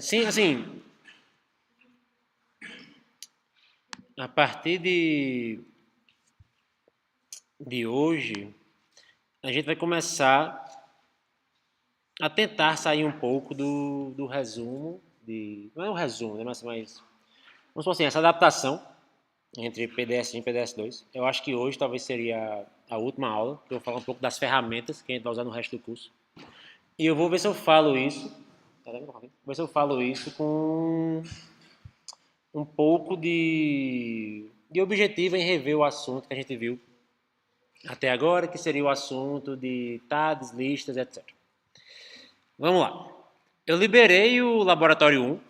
Sim, assim, a partir de hoje, a gente vai começar a tentar sair um pouco do resumo, não é um resumo, né, mas vamos supor assim, essa adaptação entre PDS-1 e PDS-2. Eu acho que hoje talvez seria a última aula, que eu vou falar um pouco das ferramentas que a gente vai usar no resto do curso. E eu vou ver se eu falo isso, vou ver se eu falo isso com um pouco de objetivo em rever o assunto que a gente viu até agora, que seria o assunto de TADs, listas, etc. Vamos lá. Eu liberei o laboratório 1.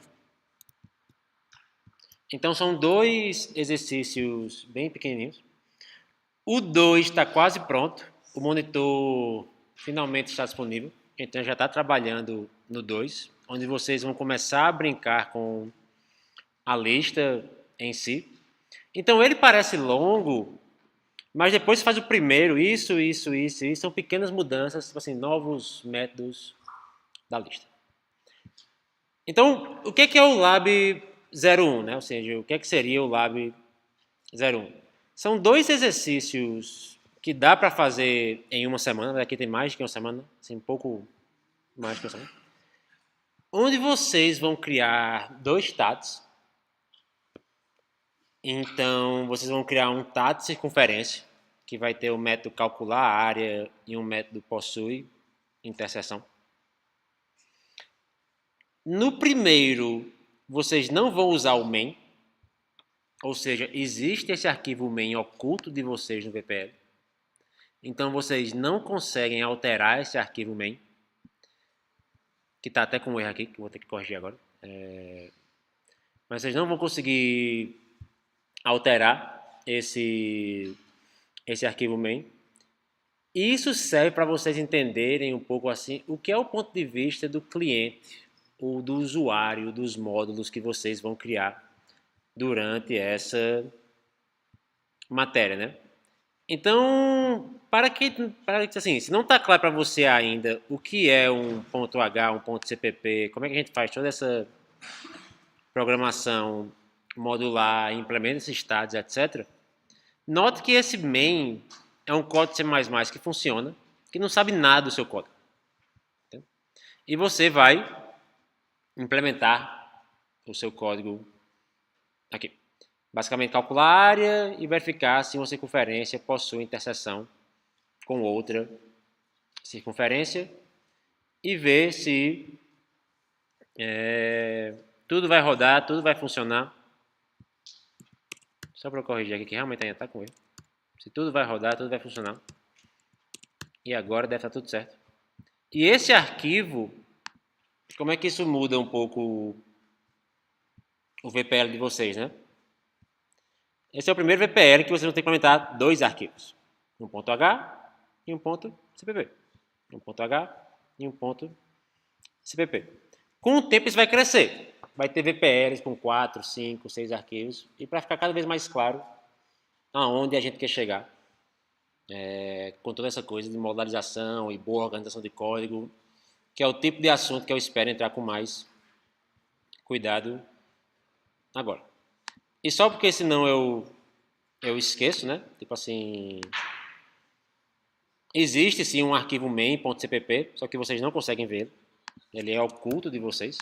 Então são dois exercícios bem pequenininhos. O 2 está quase pronto. O monitor finalmente está disponível. Então já está trabalhando no 2, onde vocês vão começar a brincar com a lista em si. Então ele parece longo, mas depois faz o primeiro, isso. São pequenas mudanças, tipo assim, novos métodos da lista. Então, o que é o Lab 01, né? Ou seja, o que seria o Lab 01? São dois exercícios que dá para fazer em uma semana, daqui tem mais que uma semana, assim, um pouco mais que uma semana, onde vocês vão criar dois TADs. Então, vocês vão criar um TAD de circunferência, que vai ter o método calcular a área e um método possui interseção. No primeiro, vocês não vão usar o main, ou seja, existe esse arquivo main oculto de vocês no VPL. Então vocês não conseguem alterar esse arquivo main, que está até com um erro aqui, que eu vou ter que corrigir agora. Mas vocês não vão conseguir alterar esse arquivo main. E isso serve para vocês entenderem um pouco assim o que é o ponto de vista do cliente ou do usuário dos módulos que vocês vão criar durante essa matéria, né? Então, para que assim, se não está claro para você ainda o que é um ponto H, um ponto CPP, como é que a gente faz toda essa programação modular, implementa esses estados, etc. Note que esse main é um código C++ que funciona, que não sabe nada do seu código. E você vai implementar o seu código aqui. Basicamente, calcular a área e verificar se uma circunferência possui interseção com outra circunferência e ver se tudo vai rodar, tudo vai funcionar. Só para eu corrigir aqui que realmente ainda está com ele. Se tudo vai rodar, tudo vai funcionar. E agora deve estar tudo certo. E esse arquivo, como é que isso muda um pouco o VPL de vocês, né? Esse é o primeiro VPL que vocês vão ter que implementar dois arquivos. Um ponto .h e um ponto .cpp. Um ponto .h e um ponto .cpp. Com o tempo isso vai crescer. Vai ter VPLs com 4, 5, 6 arquivos. E para ficar cada vez mais claro aonde a gente quer chegar. Com toda essa coisa de modularização e boa organização de código, que é o tipo de assunto que eu espero entrar com mais cuidado agora. E só porque senão eu esqueço, né? Tipo assim, existe sim um arquivo main.cpp, só que vocês não conseguem ver. Ele é oculto de vocês.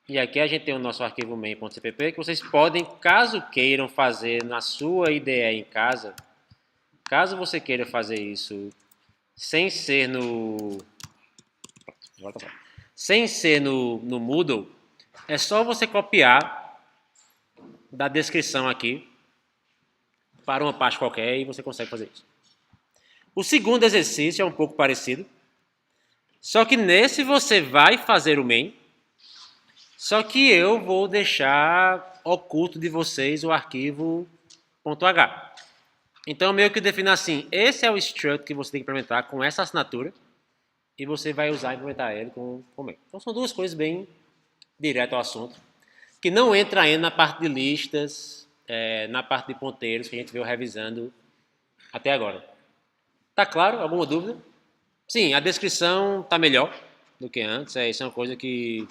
E aqui a gente tem o nosso arquivo main.cpp que vocês podem, caso queiram fazer na sua IDE em casa, caso você queira fazer isso sem ser no Moodle, é só você copiar da descrição aqui para uma parte qualquer e você consegue fazer isso. O segundo exercício é um pouco parecido, só que nesse você vai fazer o main, só que eu vou deixar oculto de vocês o arquivo .h. Então, meio que defino assim, esse é o struct que você tem que implementar com essa assinatura e você vai usar e implementar ele com o main. Então, são duas coisas bem direto ao assunto, que não entra ainda na parte de listas, na parte de ponteiros que a gente veio revisando até agora. Tá claro? Alguma dúvida? Sim, a descrição tá melhor. do que antes. Isso é uma coisa que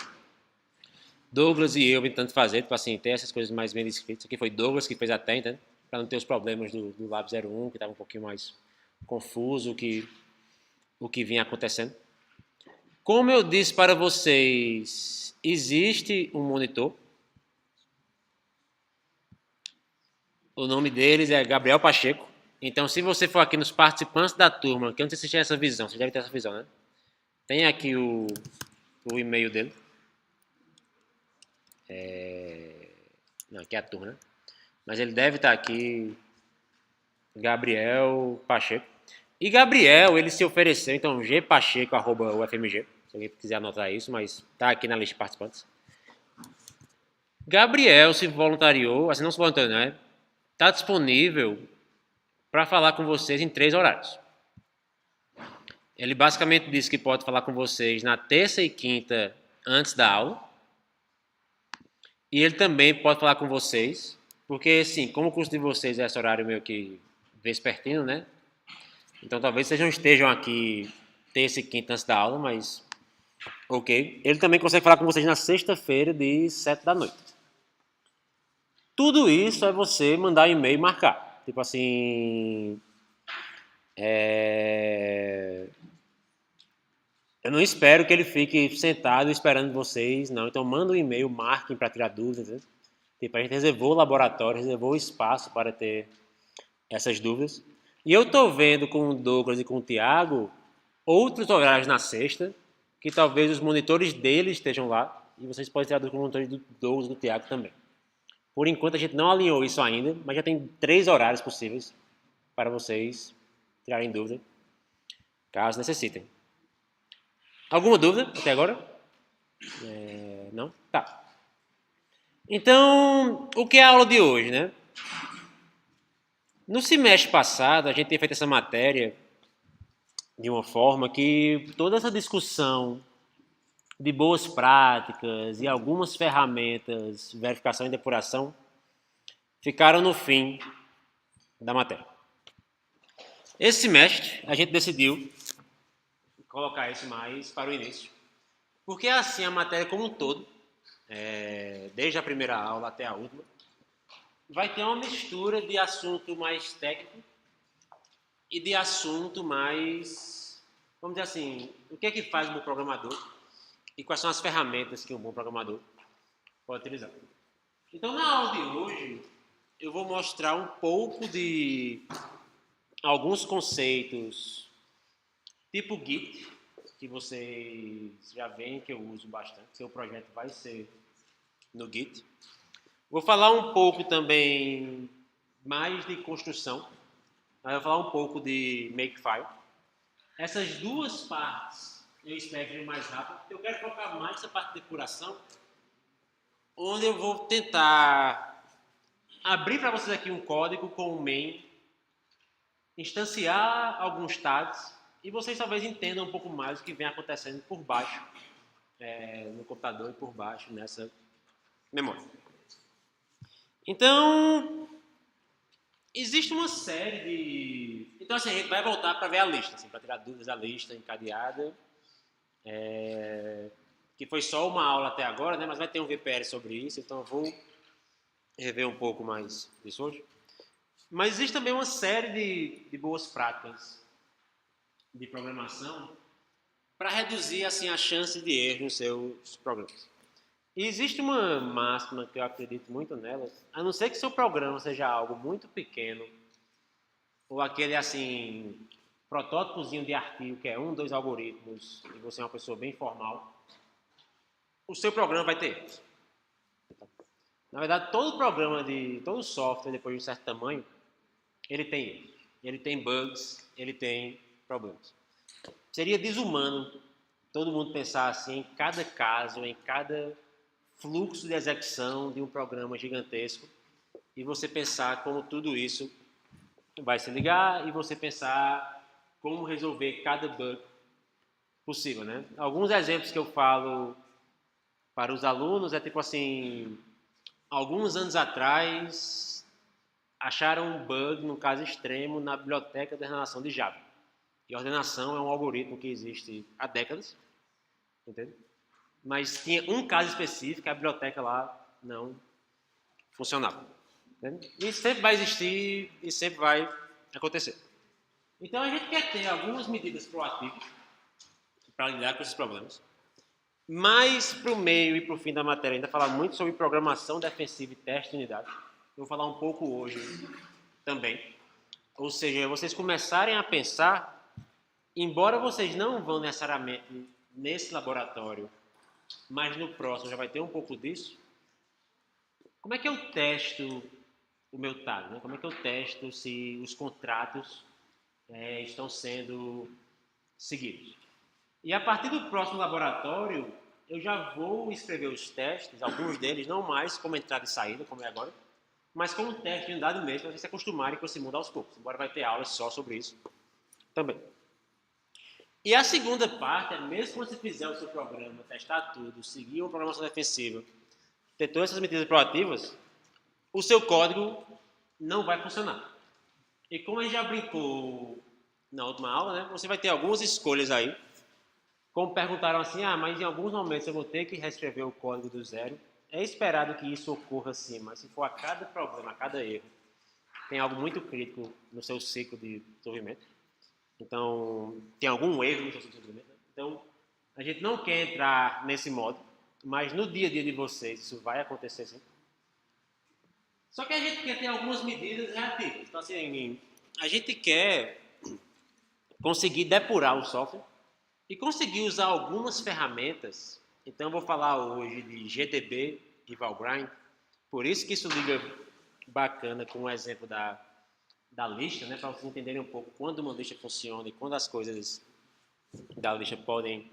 Douglas e eu tentando fazer, tipo assim, ter essas coisas mais bem descritas. Aqui foi Douglas que fez até, entende? Para não ter os problemas do Lab 01, que estava um pouquinho mais confuso o que vinha acontecendo. Como eu disse para vocês, existe um monitor. O nome deles é Gabriel Pacheco. Então, se você for aqui nos participantes da turma, que eu não sei se você tem essa visão, você deve ter essa visão, né? Tem aqui o e-mail dele. Não, aqui é a turma, né? Mas ele deve estar aqui, Gabriel Pacheco. E Gabriel, ele se ofereceu, então, gpacheco@ufmg, se alguém quiser anotar isso, mas está aqui na lista de participantes. Gabriel se voluntariou, assim, não se voluntariou, né? Está disponível para falar com vocês em 3 horários. Ele basicamente disse que pode falar com vocês na terça e quinta antes da aula. E ele também pode falar com vocês, porque, assim, como o curso de vocês é esse horário meio que vespertino, né? Então talvez vocês não estejam aqui terça e quinta antes da aula, mas ok. Ele também consegue falar com vocês na sexta-feira de 7 da noite. Tudo isso é você mandar e-mail e marcar. Tipo assim... Eu não espero que ele fique sentado esperando vocês, não. Então manda um e-mail, marquem para tirar dúvidas. Né? Tipo, a gente reservou o laboratório, reservou o espaço para ter essas dúvidas. E eu estou vendo com o Douglas e com o Tiago outros horários na sexta, que talvez os monitores deles estejam lá, e vocês podem tirar dúvidas com os monitores do Douglas e do Tiago também. Por enquanto a gente não alinhou isso ainda, mas já tem 3 horários possíveis para vocês tirarem dúvida, caso necessitem. Alguma dúvida até agora? Não? Tá. Então, o que é a aula de hoje, né? No semestre passado, a gente tinha feito essa matéria de uma forma que toda essa discussão de boas práticas e algumas ferramentas, verificação e depuração, ficaram no fim da matéria. Esse semestre, a gente decidiu colocar isso mais para o início, porque assim a matéria como um todo, desde a primeira aula até a última, vai ter uma mistura de assunto mais técnico e de assunto mais, vamos dizer assim, o que é que faz um bom programador e quais são as ferramentas que um bom programador pode utilizar. Então, na aula de hoje, eu vou mostrar um pouco de alguns conceitos tipo Git, que vocês já veem que eu uso bastante. Seu projeto vai ser no Git. Vou falar um pouco também mais de construção. Aí eu vou falar um pouco de Makefile. Essas duas partes eu espero que mais rápido. Eu quero focar mais nessa parte de depuração, onde eu vou tentar abrir para vocês aqui um código com o main, instanciar alguns tags e vocês talvez entendam um pouco mais o que vem acontecendo por baixo, no computador e por baixo nessa memória. Então, existe uma série de... Então, assim, a gente vai voltar para ver a lista, assim, para tirar dúvidas da lista encadeada, que foi só uma aula até agora, né? Mas vai ter um VPR sobre isso, então eu vou rever um pouco mais disso hoje. Mas existe também uma série de boas práticas de programação para reduzir assim a chance de erro nos seus programas. E existe uma máxima que eu acredito muito nela, a não ser que seu programa seja algo muito pequeno, ou aquele assim, protótipozinho de arquivo que é 1, 2 algoritmos, e você é uma pessoa bem formal, o seu programa vai ter erros. Na verdade, todo software, depois de um certo tamanho, ele tem erros. Ele tem bugs, ele tem problemas. Seria desumano todo mundo pensar assim em cada caso, em cada fluxo de execução de um programa gigantesco e você pensar como tudo isso vai se ligar e você pensar como resolver cada bug possível, né? Alguns exemplos que eu falo para os alunos é tipo assim, alguns anos atrás acharam um bug, no caso extremo, na biblioteca de ordenação de Java. E ordenação é um algoritmo que existe há décadas. Entende? Mas tinha um caso específico que a biblioteca lá não funcionava. Entende? E sempre vai existir e sempre vai acontecer. Então a gente quer ter algumas medidas proativas para lidar com esses problemas. Mas para o meio e para o fim da matéria ainda falar muito sobre programação defensiva e teste de unidade. Eu vou falar um pouco hoje também. Ou seja, vocês começarem a pensar, embora vocês não vão necessariamente nesse laboratório, mas no próximo já vai ter um pouco disso, como é que eu testo o meu tag? Né? Como é que eu testo se os contratos estão sendo seguidos? E a partir do próximo laboratório, eu já vou escrever os testes, alguns deles não mais como entrada e saída, como é agora, mas como teste de unidade mesmo, para vocês se acostumarem com esse mundo aos poucos. Embora vai ter aulas só sobre isso também. E a segunda parte é, mesmo quando você fizer o seu programa, testar tudo, seguir uma programação defensiva, ter todas essas medidas proativas, o seu código não vai funcionar. E como a gente já brincou na última aula, né, você vai ter algumas escolhas aí. Como perguntaram assim, mas em alguns momentos eu vou ter que reescrever o código do zero. É esperado que isso ocorra sim, mas se for a cada problema, a cada erro, tem algo muito crítico no seu ciclo de desenvolvimento. Então, tem algum erro no seu ciclo de desenvolvimento. Né? Então, a gente não quer entrar nesse modo, mas no dia a dia de vocês isso vai acontecer sim. Só que a gente quer ter algumas medidas reativas. Então, assim, a gente quer conseguir depurar o software e conseguir usar algumas ferramentas. Então, eu vou falar hoje de GDB e Valgrind. Por isso que isso liga bacana com o exemplo da lista, né? Para vocês entenderem um pouco quando uma lista funciona e quando as coisas da lista podem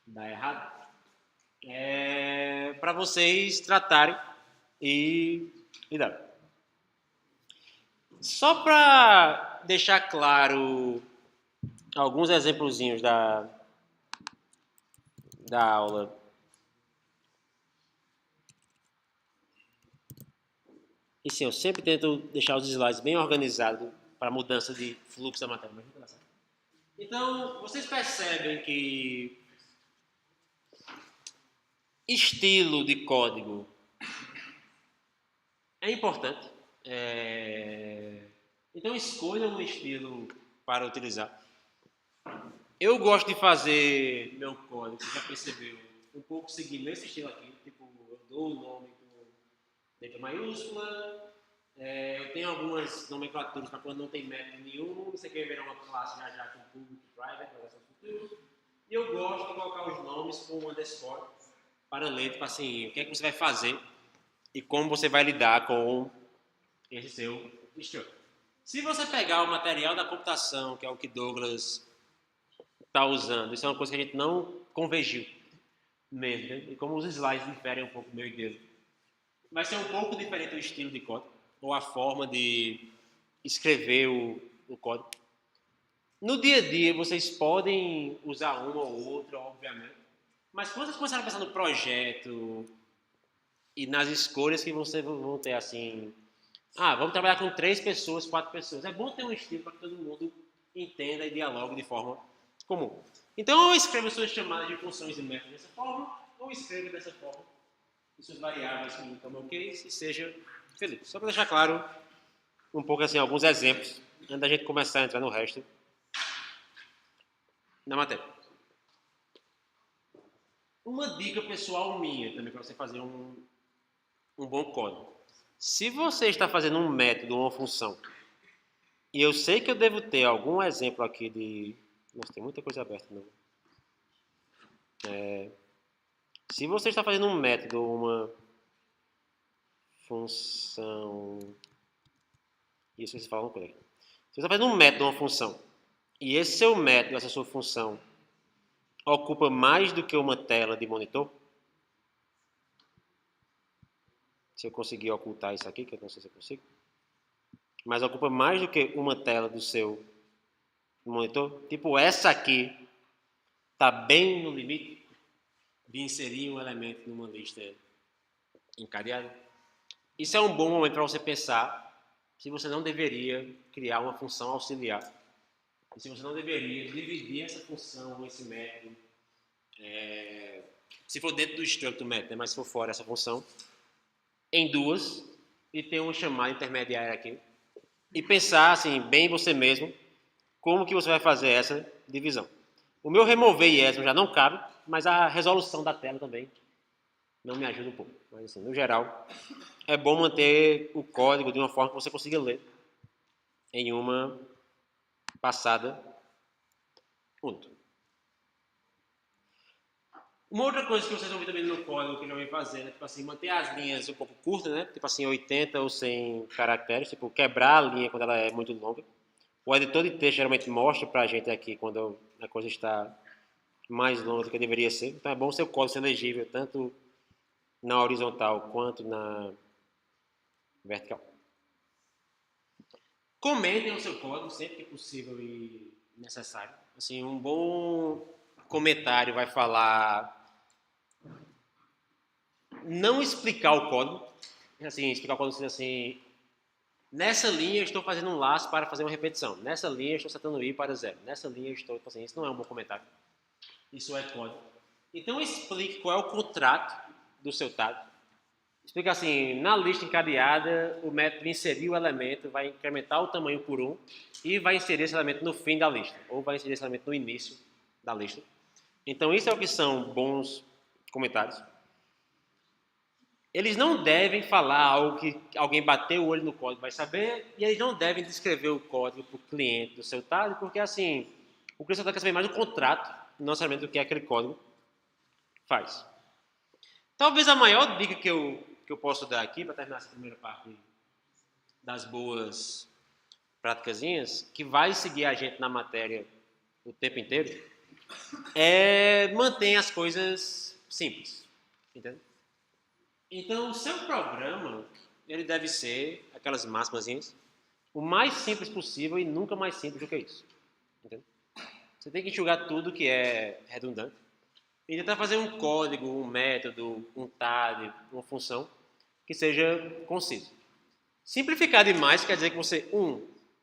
dar errado. Para vocês tratarem e dar. Só para deixar claro alguns exemplozinhos da aula. E sim, eu sempre tento deixar os slides bem organizados para mudança de fluxo da matéria. Então, vocês percebem que estilo de código é importante. Então, escolha um estilo para utilizar. Eu gosto de fazer meu código, você já percebeu, um pouco seguindo esse estilo aqui. Tipo, eu dou o nome com letra maiúscula. Eu tenho algumas nomenclaturas para quando não tem método nenhum. Você quer virar uma classe já com público e private, e eu gosto de colocar os nomes com underscore para ler, tipo assim, o que é que você vai fazer e como você vai lidar com esse seu estilo. Se você pegar o material da computação, que é o que Douglas está usando, isso é uma coisa que a gente não convergiu mesmo, né? E como os slides diferem um pouco do meu e dele, vai ser um pouco diferente o estilo de código ou a forma de escrever o código. No dia a dia, vocês podem usar uma ou outra, obviamente, mas quando vocês começarem a pensar no projeto e nas escolhas que vocês vão ter, assim, vamos trabalhar com 3 pessoas, 4 pessoas, é bom ter um estilo para que todo mundo entenda e dialogue de forma comum. Então, ou escreva suas chamadas de funções e métodos dessa forma, ou escreva dessa forma, e suas variáveis como ok, e seja feliz. Só para deixar claro um pouco assim, alguns exemplos, antes da gente começar a entrar no resto da matéria. Uma dica pessoal minha também para você fazer um bom código. Se você está fazendo um método ou uma função, e eu sei que eu devo ter algum exemplo aqui de... Nossa, tem muita coisa aberta. Não. Se você está fazendo um método ou uma função... Isso você fala uma coisa. Se você está fazendo um método ou uma função, e esse seu método, essa sua função, ocupa mais do que uma tela de monitor, se eu conseguir ocultar isso aqui, que eu não sei se eu consigo, mas ocupa mais do que uma tela do seu monitor, tipo essa aqui, está bem no limite de inserir um elemento numa lista encadeada. Isso é um bom momento para você pensar se você não deveria criar uma função auxiliar. E se você não deveria dividir essa função, esse método, se for dentro do struct do método, né, mas se for fora essa função, em duas, e ter um chamado intermediário aqui, e pensar assim, bem você mesmo, como que você vai fazer essa divisão. O meu remover IESM já não cabe, mas a resolução da tela também não me ajuda um pouco. Mas assim, no geral, é bom manter o código de uma forma que você consiga ler em uma passada única. Uma outra coisa que vocês vão ver também no código que eu já vem fazendo é tipo assim, manter as linhas um pouco curtas, né? Tipo assim, 80 ou 100 caracteres, tipo, quebrar a linha quando ela é muito longa. O editor de texto geralmente mostra pra gente aqui quando a coisa está mais longa do que deveria ser. Então é bom ser o código ser legível tanto na horizontal quanto na vertical. Comentem o seu código sempre que possível e necessário. Assim, um bom comentário vai falar, não explicar o código, assim, explicar o código assim, nessa linha eu estou fazendo um laço para fazer uma repetição, nessa linha eu estou setando i para zero, nessa linha eu estou fazendo isso, não é um bom comentário, isso é código. Então explique qual é o contrato do seu tag. Explica assim, na lista encadeada, o método inserir o elemento vai incrementar o tamanho por 1 e vai inserir esse elemento no fim da lista, ou vai inserir esse elemento no início da lista. Então isso é o que são bons comentários. Eles não devem falar algo que alguém bateu o olho no código vai saber, e eles não devem descrever o código para o cliente do seu TAD, porque assim, o cliente quer saber mais do contrato, não necessariamente do que aquele código faz. Talvez a maior dica que eu posso dar aqui, para terminar essa primeira parte das boas práticasinhas, que vai seguir a gente na matéria o tempo inteiro, é manter as coisas simples. Entende? Então, o seu programa, ele deve ser, aquelas máximas, o mais simples possível e nunca mais simples do que isso. Entende? Você tem que enxugar tudo que é redundante e tentar fazer um código, um método, um TAD, uma função que seja conciso. Simplificar demais quer dizer que você,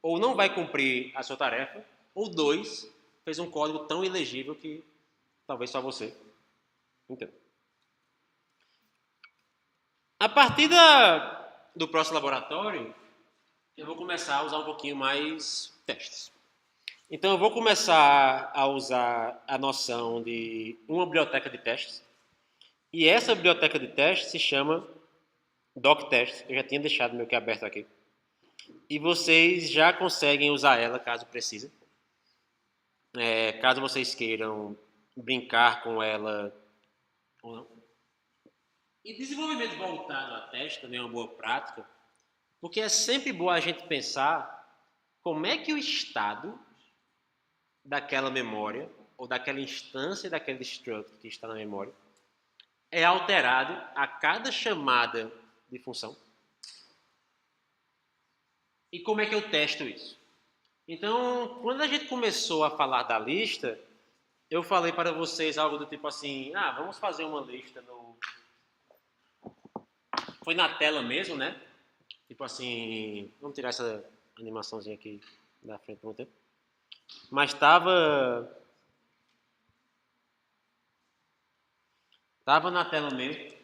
ou não vai cumprir a sua tarefa, ou dois, fez um código tão ilegível que talvez só você entenda. A partir do próximo laboratório, eu vou começar a usar um pouquinho mais testes. Então, eu vou começar a usar a noção de uma biblioteca de testes. E essa biblioteca de testes se chama doctest. Eu já tinha deixado meio que aberto aqui. E vocês já conseguem usar ela caso precisem. Caso vocês queiram brincar com ela ou não. E desenvolvimento voltado a teste também é uma boa prática, porque é sempre bom a gente pensar como é que o estado daquela memória ou daquela instância daquele struct que está na memória é alterado a cada chamada de função. E como é que eu testo isso? Então, quando a gente começou a falar da lista, eu falei para vocês algo do tipo assim, vamos fazer uma lista no... Foi na tela mesmo, né? Tipo assim, vamos tirar essa animaçãozinha aqui da frente por um tempo. Mas estava na tela mesmo.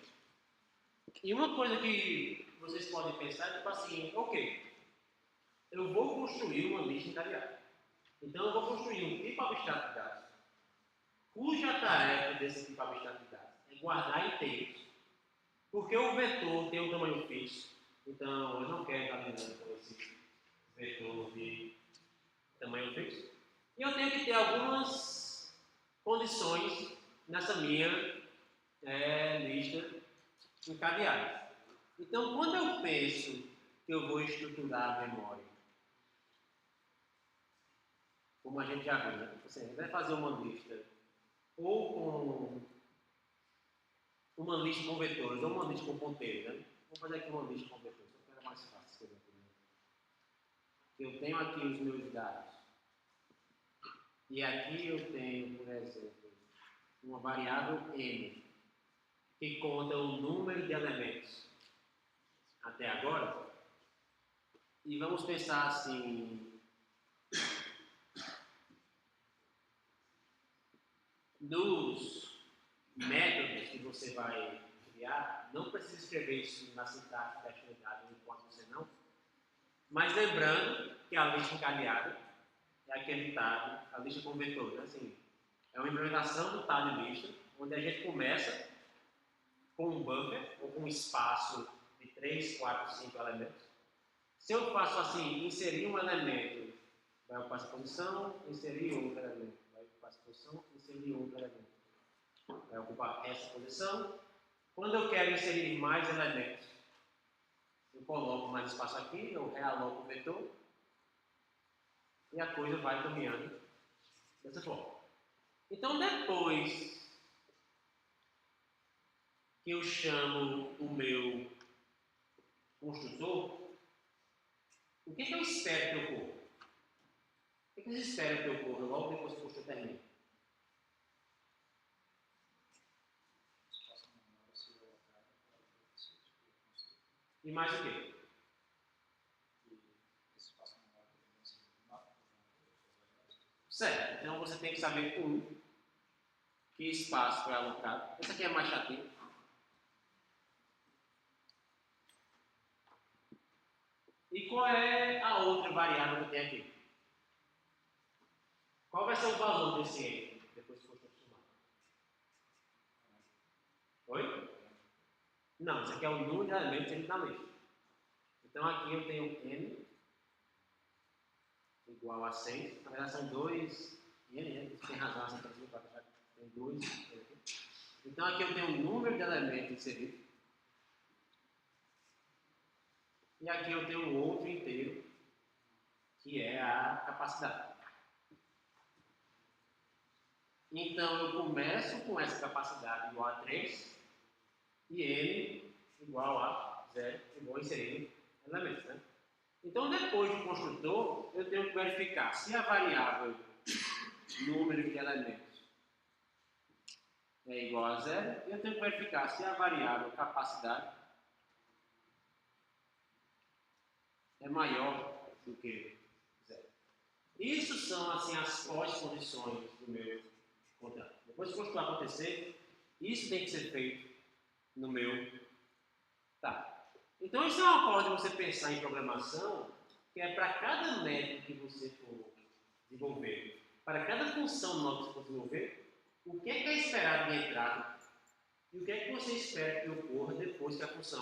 E uma coisa que vocês podem pensar é tipo assim, ok, eu vou construir uma lista encadeada. Então eu vou construir um tipo abstrato de dados, cuja tarefa desse tipo abstrato de dados é guardar inteiros. Porque o vetor tem um tamanho fixo, então eu não quero estar lidando com esse vetor de tamanho fixo. E eu tenho que ter algumas condições nessa minha lista encadeada. Então, quando eu penso que eu vou estruturar a memória, como a gente já viu, né? Você vai fazer uma lista ou com uma lista com vetores ou uma lista com ponteiros, né? Vamos fazer aqui uma lista com vetores, só que era mais fácil escrever aqui, né? Eu tenho aqui os meus dados. E aqui eu tenho, por exemplo, uma variável n, que conta o número de elementos até agora. E vamos pensar assim, nos métodos que você vai criar, não precisa escrever isso na sintaxe da atividade enquanto você não. Mas lembrando que a lista encadeada é aquele tag, a lista com vetor, né? Assim, é uma implementação do tag lista, onde a gente começa com um buffer, ou com um espaço de 3, 4, 5 elementos. Se eu faço assim, inserir um elemento, vai ocupar essa posição, inserir outro elemento, vai ocupar essa posição, inserir outro elemento, vai ocupar essa posição. Quando eu quero inserir mais elementos, eu coloco mais espaço aqui, eu realoco o vetor, e a coisa vai caminhando dessa forma. Então, depois que eu chamo o meu construtor, o que eu espero que ocorra? O que eles esperam que ocorra logo depois que o construtor termina? E mais o quê? Certo, então você tem que saber que espaço foi alocado. Essa aqui é mais chatinha. E qual é a outra variável que tem aqui? Qual vai ser o valor desse n depois que for transformado? Oi? Não, isso aqui é o número de elementos dentro da lista. Então aqui eu tenho n igual a 6. Na verdade são 2 n, tem razão, essa tem 2. Então aqui eu tenho o número de elementos inseridos. E aqui eu tenho um outro inteiro, que é a capacidade. Então eu começo com essa capacidade igual a 3 e n igual a 0, e vou inserir elementos, né? Então depois do construtor, eu tenho que verificar se a variável número de elementos é igual a 0, e eu tenho que verificar se a variável capacidade é maior do que 0. Isso são assim as pós-condições do meu contrato. Depois que o construtor acontecer, isso tem que ser feito no meu. Tá. Então isso é uma forma de você pensar em programação, que é para cada método que você for desenvolver, para cada função nova que você for desenvolver, o que é esperado de entrada e o que é que você espera que ocorra depois que a função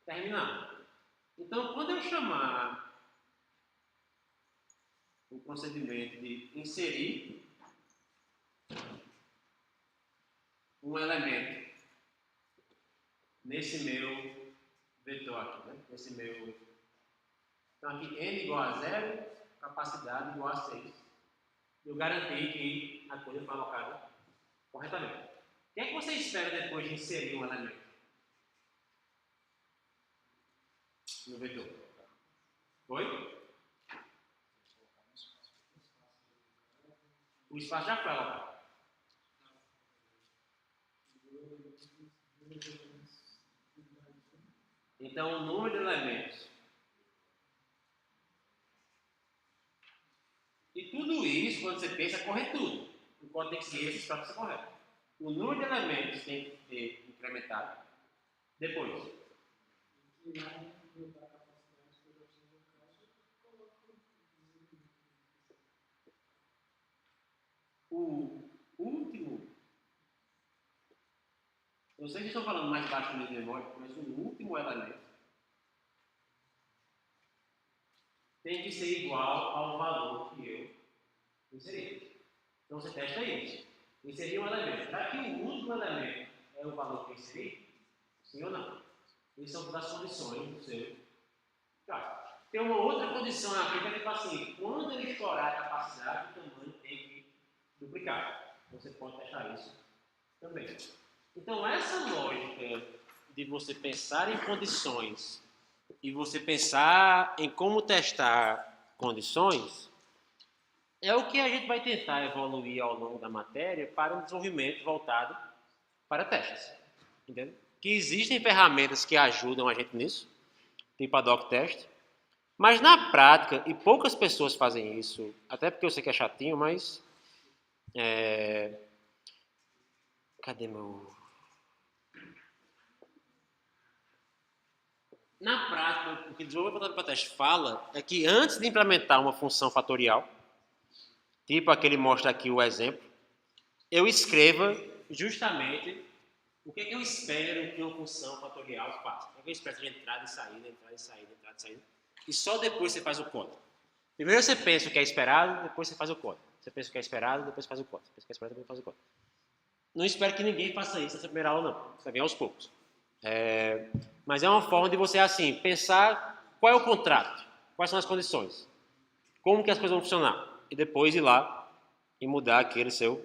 terminar. Então, quando eu chamar o procedimento de inserir um elemento nesse meu vetor aqui, né? Nesse meu. Então, aqui n igual a 0, capacidade igual a 6. Eu garanti que a coisa foi alocada corretamente. O que é que você espera depois de inserir um elemento no vetor? Oi? O espaço já foi alocado. Então, o número de elementos. E tudo isso, quando você pensa, corre tudo. Enquanto tem que seguir esses passos corretos. O número de elementos tem que ser incrementado. Depois. O último. Eu sei que estou falando mais baixo no nível de memória, mas o último elemento tem que ser igual ao valor que eu inseri. Então você testa isso. Inserir um elemento. Será que o último elemento é o valor que eu inseri? Sim ou não? Isso são das condições do seu caso. Tem uma outra condição aqui que é tipo assim, quando ele estourar a capacidade, o tamanho tem que duplicar. Você pode testar isso também. Então essa lógica de você pensar em condições e você pensar em como testar condições é o que a gente vai tentar evoluir ao longo da matéria para um desenvolvimento voltado para testes. Entendeu? Que existem ferramentas que ajudam a gente nisso, tipo a DocTest, mas na prática, e poucas pessoas fazem isso, até porque eu sei que é chatinho, mas Cadê meu... Na prática, o que o desenvolvedor para teste fala é que antes de implementar uma função fatorial, tipo a que ele mostra aqui o exemplo, eu escreva justamente o que é que eu espero que uma função fatorial faça. O que é que eu espero de entrada e saída, entrada e saída, entrada e saída. E só depois você faz o código. Primeiro você pensa o que é esperado, depois você faz o código. Você pensa o que é esperado, depois faz o código. Você pensa o que é esperado, depois faz o código. Não espero que ninguém faça isso nessa primeira aula, não. Você vem aos poucos. Mas é uma forma de você, assim, pensar qual é o contrato, quais são as condições, como que as coisas vão funcionar. E depois ir lá e mudar aquele seu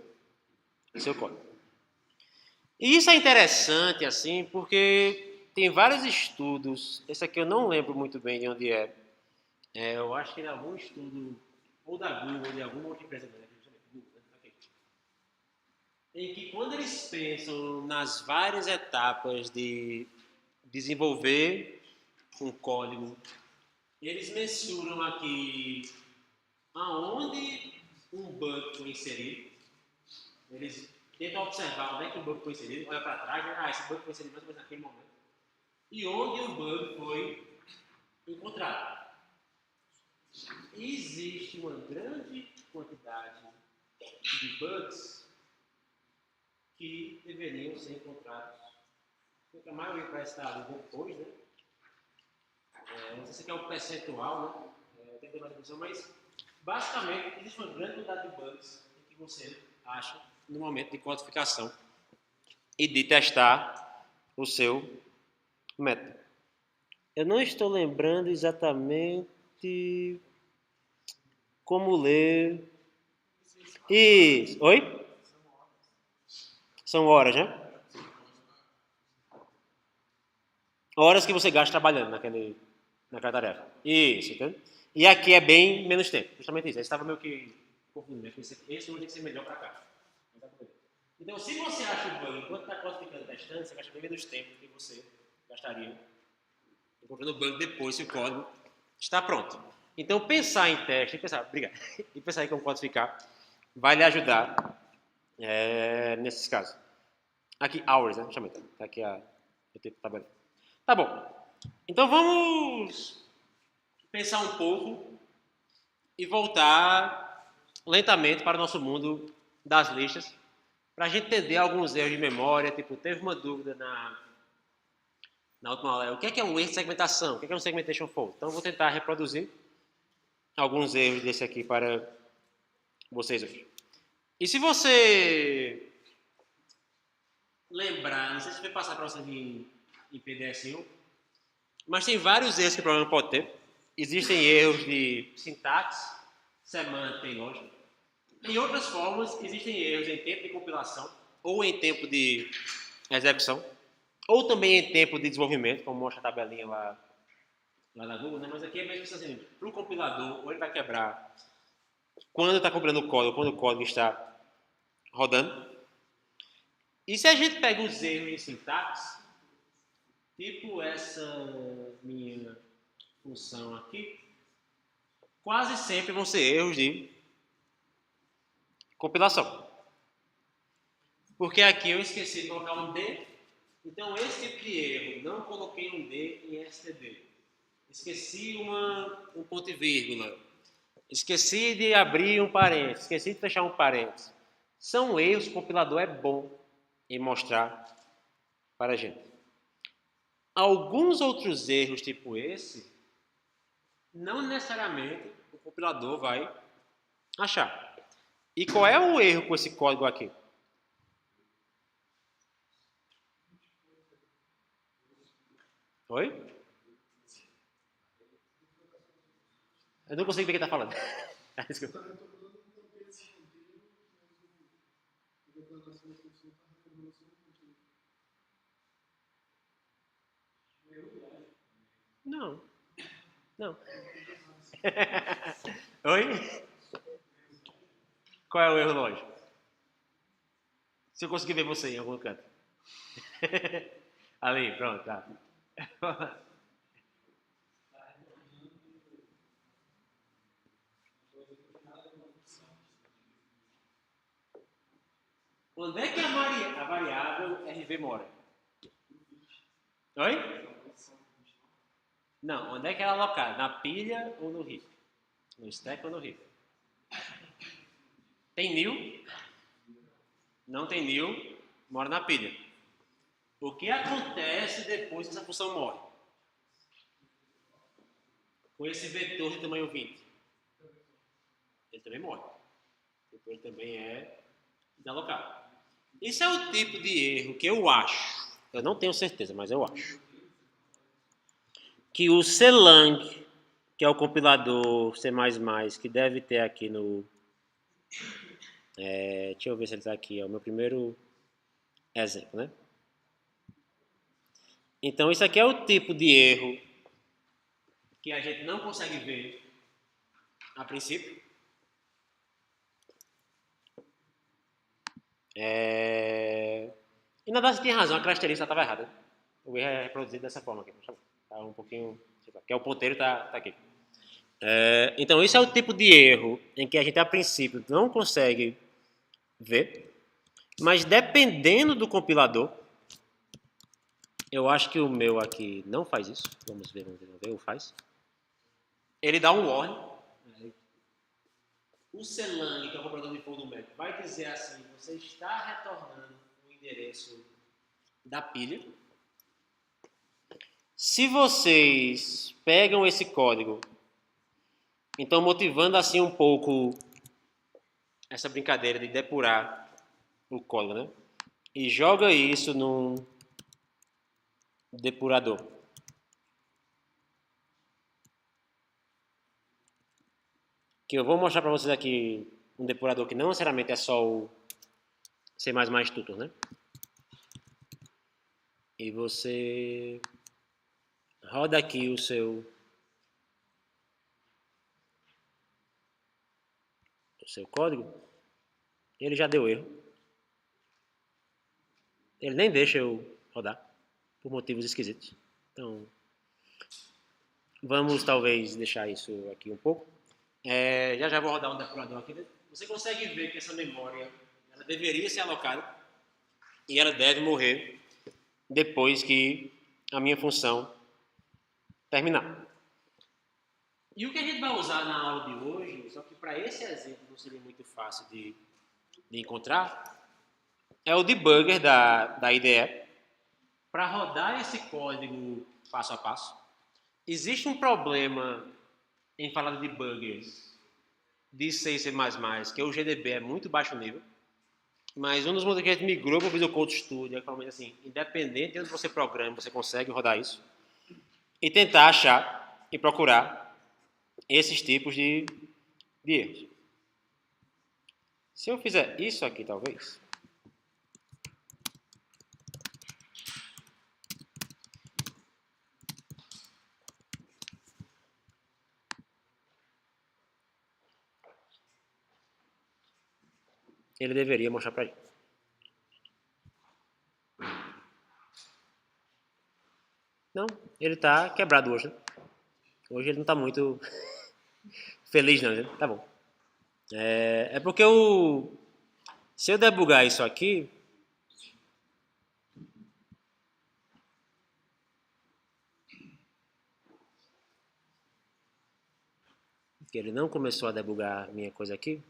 código. E isso é interessante, assim, porque tem vários estudos. Esse aqui eu não lembro muito bem de onde é. Eu acho que é algum estudo, ou da Google, ou de alguma outra empresa, Google, né? Okay. Em que quando eles pensam nas várias etapas de desenvolver um código, eles mensuram aqui aonde um bug foi inserido. Eles tentam observar onde é que o bug foi inserido, olha para trás, né? Esse bug foi inserido mais ou menos naquele momento. E onde o bug foi encontrado. E existe uma grande quantidade de bugs que deveriam ser encontrados. Porque a maioria parece estar ali depois, né? Não sei se aqui é um percentual, né? Tem que ter mais atenção, mas basicamente existe uma grande quantidade de bugs que você acha no momento de codificação e de testar o seu método. Eu não estou lembrando exatamente como ler. Isso. Oi? São horas, né? Horas que você gasta trabalhando naquela tarefa. Isso, entendeu? E aqui é bem menos tempo. Justamente isso. Aí estava meio que confundindo. Esse vai ter que ser melhor para cá. Então, se você acha o bug enquanto está codificando testando, você gasta bem menos tempo do que você gastaria encontrando o bug depois, se o código está pronto. Então, pensar em teste, e pensar em como codificar, vai lhe ajudar nesses casos. Aqui, hours, né? Deixa eu ver. Tá aqui o tempo tabela. Tá bom. Então, vamos pensar um pouco e voltar lentamente para o nosso mundo das listas, para a gente entender alguns erros de memória. Tipo, teve uma dúvida na última aula, o que é um erro de segmentação? O que é um segmentation fault? Então, eu vou tentar reproduzir alguns erros desse aqui para vocês hoje. E se você lembrar, não sei se vai passar para vocês em PDS1, mas tem vários erros que o programa pode ter. Existem erros de sintaxe, semântica e lógica. Em outras formas, existem erros em tempo de compilação ou em tempo de execução, ou também em tempo de desenvolvimento, como mostra a tabelinha lá da Google, né? Mas aqui é mesmo assim, para o compilador, ou ele vai quebrar quando está compilando o código, quando o código está rodando. E se a gente pega os erros em sintaxe, tipo essa minha função aqui, quase sempre vão ser erros de compilação. Porque aqui eu esqueci de colocar um D, então esse tipo de erro, não coloquei um D em std. Esqueci um ponto e vírgula. Esqueci de abrir um parênteses, esqueci de fechar um parênteses. São erros que o compilador é bom em mostrar para a gente. Alguns outros erros, tipo esse, não necessariamente o compilador vai achar. E qual é o erro com esse código aqui? Oi? Eu não consigo ver o que está falando. Desculpa. Não. Não. Oi? Qual é o erro lógico? Se eu conseguir ver você em algum canto. Ali, pronto, tá. Onde é que a variável RV mora? Oi? Não, onde é que ela é alocada? Na pilha ou no heap? No stack ou no heap? Tem new? Não tem new, mora na pilha. O que acontece depois que essa função morre? Com esse vetor de tamanho 20? Ele também morre. Depois ele também é desalocado. Isso é o tipo de erro que eu acho, eu não tenho certeza, mas eu acho, que o Clang, que é o compilador C++, que deve ter aqui no... deixa eu ver se ele está aqui, é o meu primeiro exemplo, né? Então, isso aqui é o tipo de erro que a gente não consegue ver a princípio. E na verdade você tinha razão, a característica estava errada. O erro é reproduzido dessa forma aqui. Tá um pouquinho... que é o ponteiro tá aqui. Então, isso é o tipo de erro em que a gente, a princípio, não consegue ver, mas dependendo do compilador, eu acho que o meu aqui não faz isso. Vamos ver, o faz. Ele dá um warning. O Clang, que é o compilador de fundo do Mac, vai dizer assim: você está retornando o endereço da pilha. Se vocês pegam esse código, então motivando assim um pouco essa brincadeira de depurar o código, né? E joga isso num depurador. Que eu vou mostrar para vocês aqui um depurador que não necessariamente é só o C++ tutor, né? E você roda aqui o seu código, ele já deu erro. Ele nem deixa eu rodar, por motivos esquisitos. Então, vamos talvez deixar isso aqui um pouco. Já vou rodar um depurador aqui. Você consegue ver que essa memória ela deveria ser alocada e ela deve morrer depois que a minha função terminar. E o que a gente vai usar na aula de hoje, só que para esse exemplo não seria muito fácil de encontrar, é o debugger da IDE. Para rodar esse código passo a passo, existe um problema em falar de debuggers de C e C++, que o GDB é muito baixo nível, mas um dos motivos que a gente migrou para o Visual Code Studio é que, assim, independente de onde você programa, você consegue rodar isso e tentar achar e procurar esses tipos de erros. Se eu fizer isso aqui, talvez, ele deveria mostrar para gente. Não, ele está quebrado hoje. Né? Hoje ele não está muito feliz, não. Né? Tá bom. É porque se eu debugar isso aqui, que ele não começou a debugar minha coisa aqui,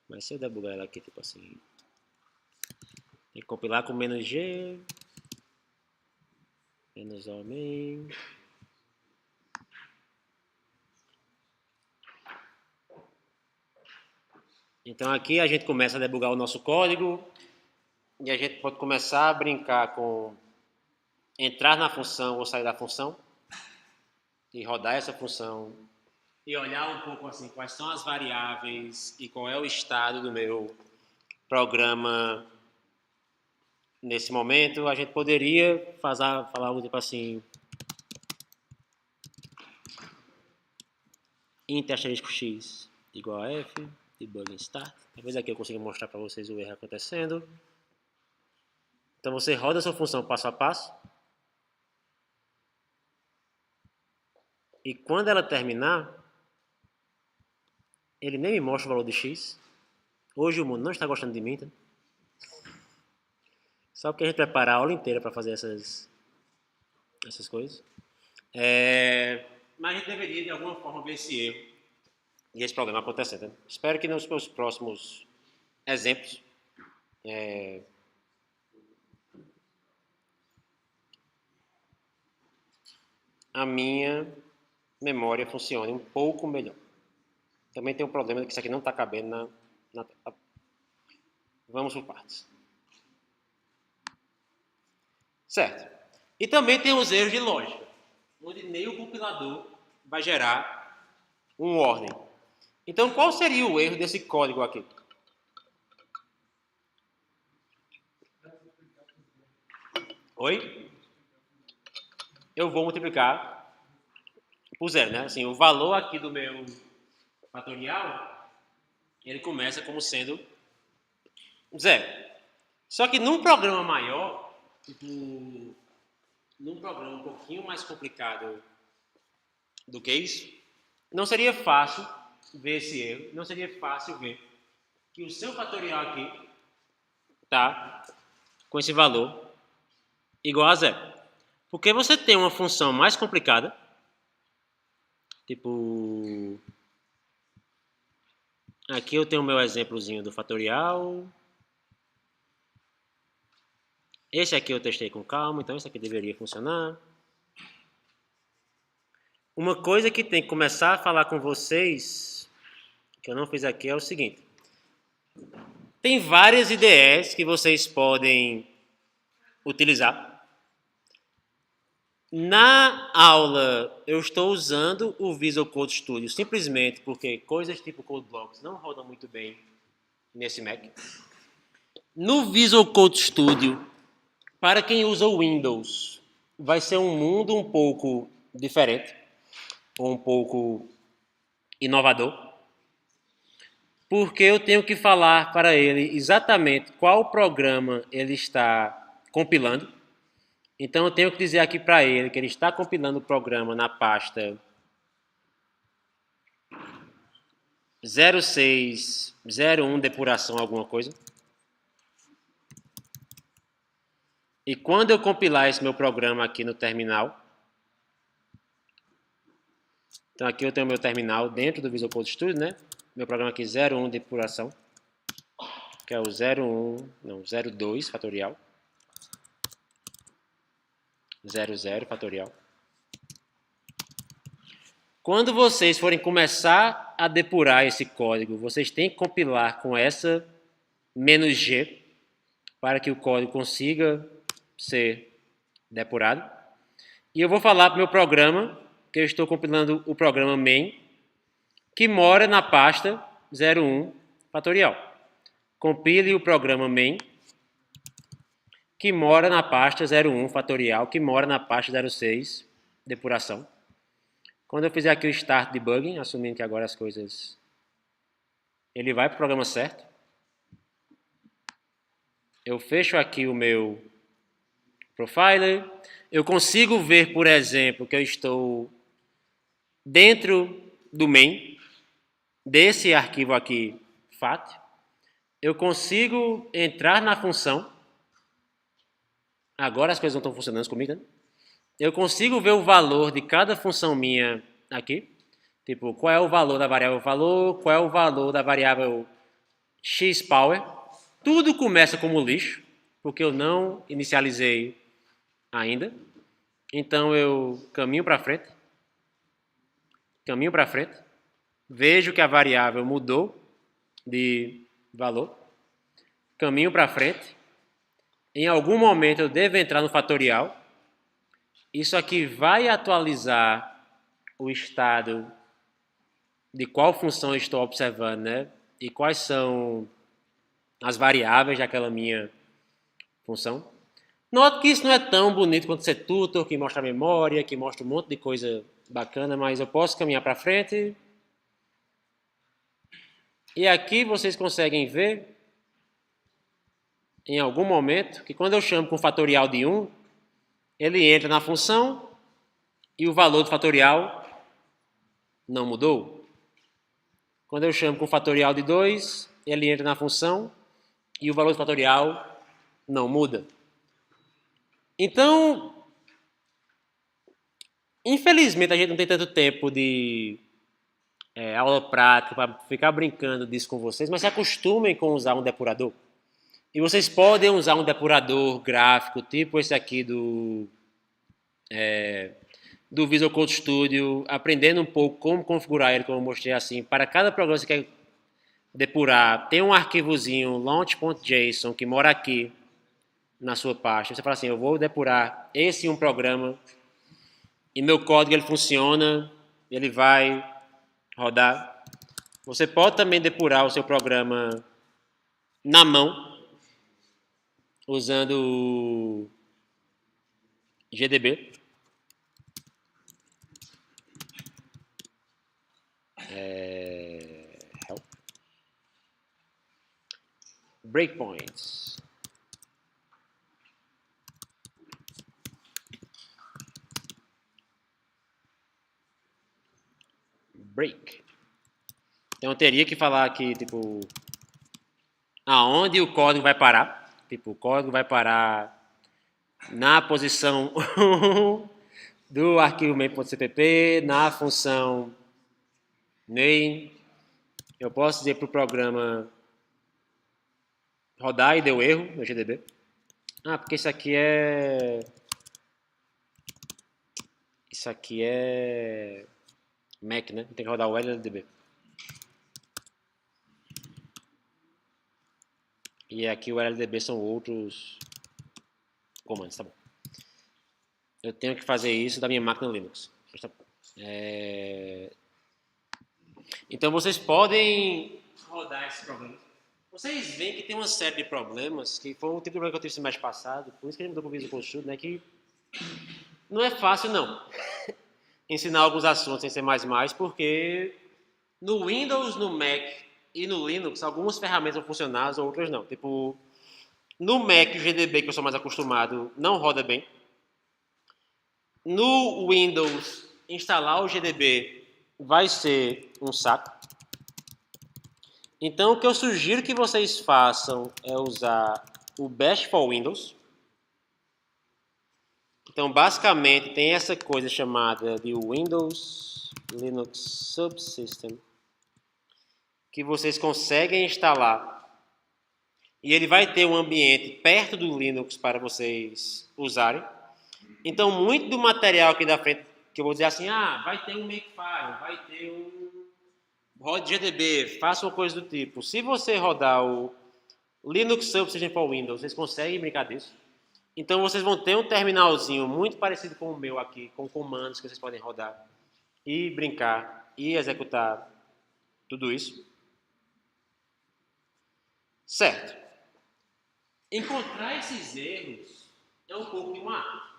mas se eu debugar ela aqui, tipo assim, tem que compilar com "-g", "-o main". Então aqui a gente começa a debugar o nosso código e a gente pode começar a brincar com entrar na função ou sair da função e rodar essa função e olhar um pouco assim quais são as variáveis e qual é o estado do meu programa nesse momento. A gente poderia falar algo tipo assim, int *x igual a f, debugging start. Talvez aqui eu consiga mostrar para vocês o erro acontecendo. Então você roda a sua função passo a passo. E quando ela terminar, ele nem me mostra o valor de x. Hoje o mundo não está gostando de mim, tá? Só porque a gente prepara a aula inteira para fazer essas coisas. Mas a gente deveria, de alguma forma, ver esse erro e esse problema acontecendo. Né? Espero que nos meus próximos exemplos a minha memória funcione um pouco melhor. Também tem um problema de que isso aqui não está cabendo na tela. Vamos por partes. Certo. E também tem os erros de lógica, onde nem o compilador vai gerar um warning. Então, qual seria o erro desse código aqui? Oi? Eu vou multiplicar por zero, né? Assim, o valor aqui do meu fatorial, ele começa como sendo zero. Só que num programa maior, tipo, num programa um pouquinho mais complicado do que isso, não seria fácil ver esse erro, não seria fácil ver que o seu fatorial aqui está com esse valor igual a zero. Porque você tem uma função mais complicada, tipo, aqui eu tenho o meu exemplozinho do fatorial. Esse aqui eu testei com calma, então esse aqui deveria funcionar. Uma coisa que tem que começar a falar com vocês, que eu não fiz aqui, é o seguinte. Tem várias IDEs que vocês podem utilizar. Na aula, eu estou usando o Visual Code Studio simplesmente porque coisas tipo CodeBlocks não rodam muito bem nesse Mac. No Visual Code Studio, para quem usa o Windows, vai ser um mundo um pouco diferente, ou um pouco inovador, porque eu tenho que falar para ele exatamente qual programa ele está compilando. Então eu tenho que dizer aqui para ele que ele está compilando o programa na pasta 0601 depuração alguma coisa. E quando eu compilar esse meu programa aqui no terminal, então aqui eu tenho meu terminal dentro do Visual Code Studio, né? Meu programa aqui 01 depuração, que é o 02 fatorial. 00 fatorial. Quando vocês forem começar a depurar esse código, vocês têm que compilar com essa "-g", para que o código consiga ser depurado. E eu vou falar para o meu programa, que eu estou compilando o programa main, que mora na pasta 01 fatorial. Compile o programa main, que mora na pasta 01 fatorial, que mora na pasta 06 depuração. Quando eu fizer aqui o start debugging, assumindo que agora as coisas... ele vai para o programa certo. Eu fecho aqui o meu profiler. Eu consigo ver, por exemplo, que eu estou dentro do main, desse arquivo aqui, fat. Eu consigo entrar na função. Agora as coisas não estão funcionando comigo, né? Eu consigo ver o valor de cada função minha aqui. Tipo, qual é o valor da variável valor, qual é o valor da variável xPower. Tudo começa como lixo, porque eu não inicializei ainda. Então eu caminho para frente, vejo que a variável mudou de valor, caminho para frente. Em algum momento eu devo entrar no fatorial. Isso aqui vai atualizar o estado de qual função eu estou observando, né? E quais são as variáveis daquela minha função. Note que isso não é tão bonito quanto ser tutor, que mostra a memória, que mostra um monte de coisa bacana, mas eu posso caminhar para frente. E aqui vocês conseguem ver, em algum momento, que quando eu chamo com fatorial de 1, ele entra na função e o valor do fatorial não mudou. Quando eu chamo com fatorial de 2, ele entra na função e o valor do fatorial não muda. Então, infelizmente, a gente não tem tanto tempo de aula prática para ficar brincando disso com vocês, mas se acostumem com usar um depurador. E vocês podem usar um depurador gráfico, tipo esse aqui do Visual Code Studio, aprendendo um pouco como configurar ele, como eu mostrei assim. Para cada programa que você quer depurar, tem um arquivozinho launch.json que mora aqui na sua pasta. Você fala assim, eu vou depurar esse um programa e meu código ele funciona, ele vai rodar. Você pode também depurar o seu programa na mão, usando o GDB. Breakpoints. Break. Então eu teria que falar aqui, tipo, aonde o código vai parar. Tipo, o código vai parar na posição 1 do arquivo main.cpp, na função main. Eu posso dizer para o programa rodar e deu erro no GDB. Ah, porque isso aqui é Mac, né? Tem que rodar o LLDB. E aqui o LLDB são outros comandos, tá bom. Eu tenho que fazer isso da minha máquina Linux. Tá bom. Então vocês podem rodar esses problemas. Vocês veem que tem uma série de problemas, que foi um tipo de problema que eu tive no mês passado, por isso que a gente mudou para o Visual Code Studio, né? Que não é fácil, não, ensinar alguns assuntos em C++, porque no Windows, no Mac e no Linux, algumas ferramentas vão funcionar, outras não. Tipo, no Mac, o GDB, que eu sou mais acostumado, não roda bem. No Windows, instalar o GDB vai ser um saco. Então, o que eu sugiro que vocês façam é usar o Bash for Windows. Então, basicamente, tem essa coisa chamada de Windows Linux Subsystem, que vocês conseguem instalar. E ele vai ter um ambiente perto do Linux para vocês usarem. Então, muito do material aqui da frente, que eu vou dizer assim, vai ter um Makefile, vai ter um Rod GDB, faça uma coisa do tipo. Se você rodar o Linux Subsystem for Windows, vocês conseguem brincar disso. Então, vocês vão ter um terminalzinho muito parecido com o meu aqui, com comandos que vocês podem rodar e brincar e executar tudo isso. Certo. Encontrar esses erros é um pouco de uma arte.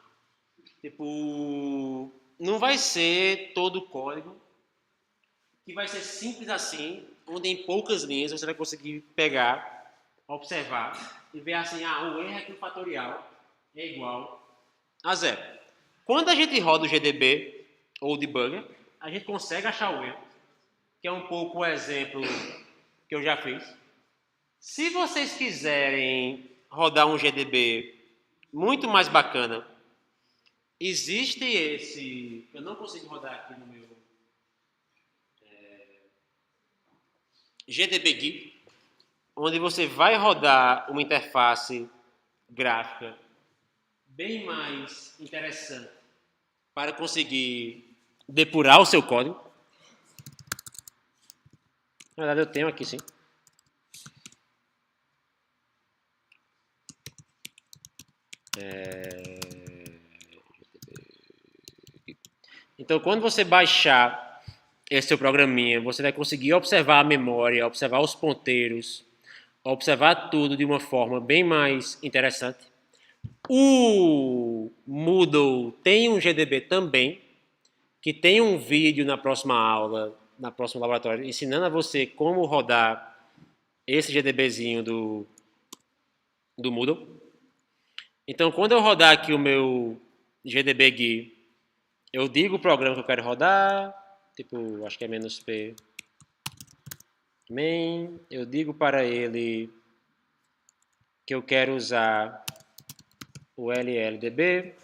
Tipo, não vai ser todo o código que vai ser simples assim, onde em poucas linhas você vai conseguir pegar, observar e ver assim, o erro aqui no fatorial é igual a zero. Quando a gente roda o GDB ou o debugger, a gente consegue achar o erro, que é um pouco o exemplo que eu já fiz. Se vocês quiserem rodar um GDB muito mais bacana, existe esse... Eu não consigo rodar aqui no meu GDB-GUI, onde você vai rodar uma interface gráfica bem mais interessante para conseguir depurar o seu código. Na verdade, eu tenho aqui, sim. Então, quando você baixar esse seu programinha, você vai conseguir observar a memória, observar os ponteiros, observar tudo de uma forma bem mais interessante. O Moodle tem um GDB também, que tem um vídeo na próxima aula, na próxima laboratório, ensinando a você como rodar esse GDBzinho do Moodle. Então, quando eu rodar aqui o meu GDB GUI, eu digo o programa que eu quero rodar, tipo, acho que é "-p main", eu digo para ele que eu quero usar o LLDB.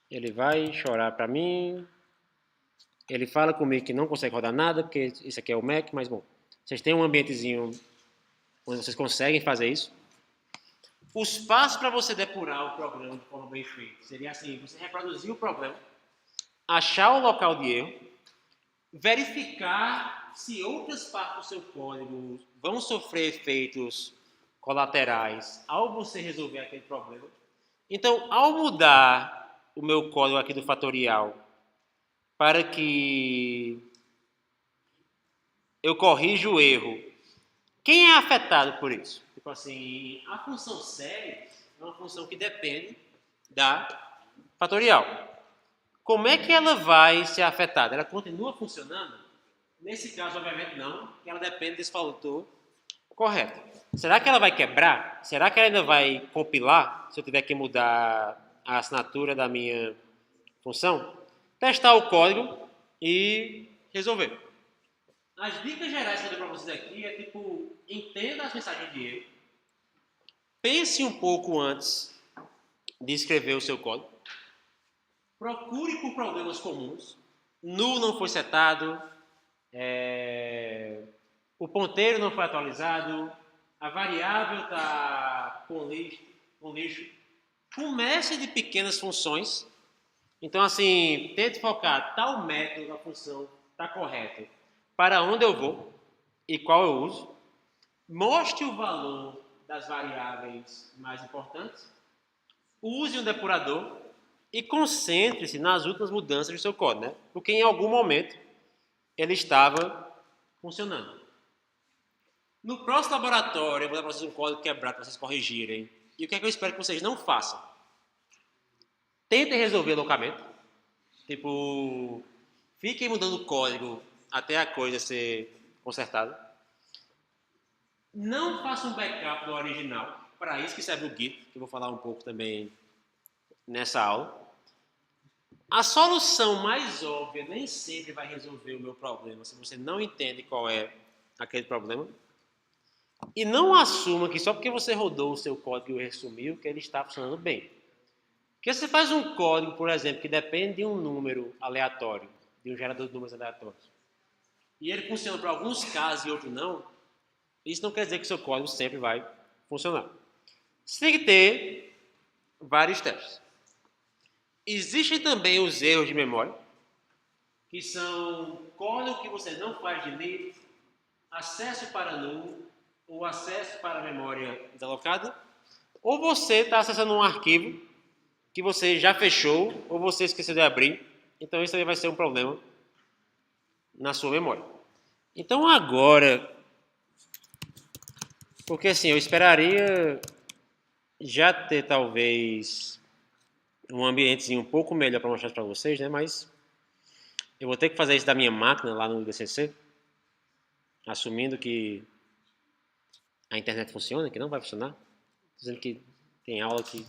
Ele vai chorar para mim. Ele fala comigo que não consegue rodar nada, porque isso aqui é o Mac, mas bom, vocês têm um ambientezinho onde vocês conseguem fazer isso. Os passos para você depurar o programa de forma bem feita seria assim: você reproduzir o problema, achar o local de erro, verificar se outras partes do seu código vão sofrer efeitos colaterais ao você resolver aquele problema. Então, ao mudar o meu código aqui do fatorial para que eu corrija o erro, quem é afetado por isso? Tipo assim, a função série é uma função que depende da fatorial. Como é que ela vai ser afetada? Ela continua funcionando? Nesse caso, obviamente, não, porque ela depende desse fator correto. Será que ela vai quebrar? Será que ela ainda vai compilar, se eu tiver que mudar a assinatura da minha função? Testar o código e resolver. As dicas gerais que eu dou para vocês aqui é tipo, entenda as mensagens de erro, pense um pouco antes de escrever o seu código, procure por problemas comuns, null não foi setado, o ponteiro não foi atualizado, a variável está com lixo. Comece de pequenas funções. Então, assim, tente focar tal método da função está correto para onde eu vou e qual eu uso. Mostre o valor das variáveis mais importantes. Use um depurador e concentre-se nas últimas mudanças do seu código, né? Porque em algum momento ele estava funcionando. No próximo laboratório, eu vou dar para vocês um código quebrado para vocês corrigirem. E o que é que eu espero que vocês não façam? Tentem resolver loucamente. Tipo, fiquem mudando o código até a coisa ser consertada. Não façam um backup do original. Para isso que serve o Git, que eu vou falar um pouco também nessa aula. A solução mais óbvia nem sempre vai resolver o meu problema se você não entende qual é aquele problema. E não assuma que só porque você rodou o seu código e resumiu que ele está funcionando bem. Porque você faz um código, por exemplo, que depende de um número aleatório, de um gerador de números aleatórios, e ele funciona para alguns casos e outros não, isso não quer dizer que seu código sempre vai funcionar. Você tem que ter vários testes. Existem também os erros de memória, que são código que você não faz delete, acesso para null, ou acesso para a memória desalocada, ou você está acessando um arquivo que você já fechou, ou você esqueceu de abrir, então isso aí vai ser um problema na sua memória. Então agora, porque assim, eu esperaria já ter talvez um ambientezinho um pouco melhor para mostrar para vocês, né? Mas eu vou ter que fazer isso da minha máquina lá no DCC, assumindo que a internet funciona, que não vai funcionar. Dizendo que tem aula que...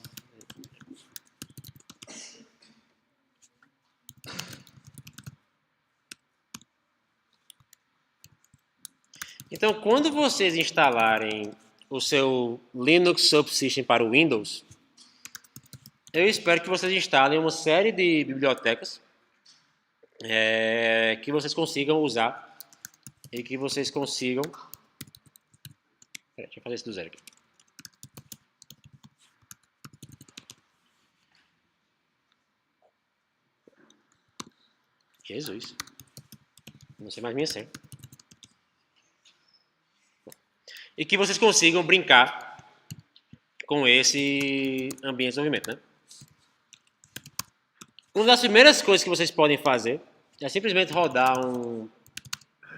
Então, quando vocês instalarem o seu Linux Subsystem para o Windows, eu espero que vocês instalem uma série de bibliotecas que vocês consigam usar e que vocês consigam... Deixa eu fazer isso do zero aqui. Jesus. Não sei mais minha senha. E que vocês consigam brincar com esse ambiente de desenvolvimento, né? Uma das primeiras coisas que vocês podem fazer é simplesmente rodar um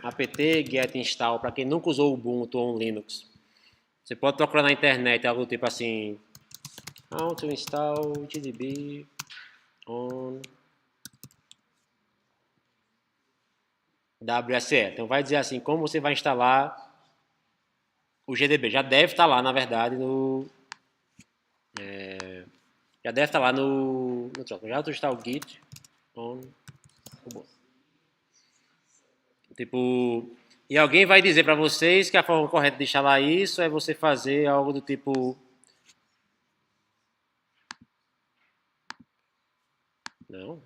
apt get install para quem nunca usou o Ubuntu ou um Linux. Você pode procurar na internet algo do tipo assim: how to install GDB on WSE. Então vai dizer assim, como você vai instalar o GDB. Já deve estar lá, na verdade, no... já deve estar lá no troço. Já está o Git on Ubuntu. Tipo... E alguém vai dizer para vocês que a forma correta de instalar isso é você fazer algo do tipo Não.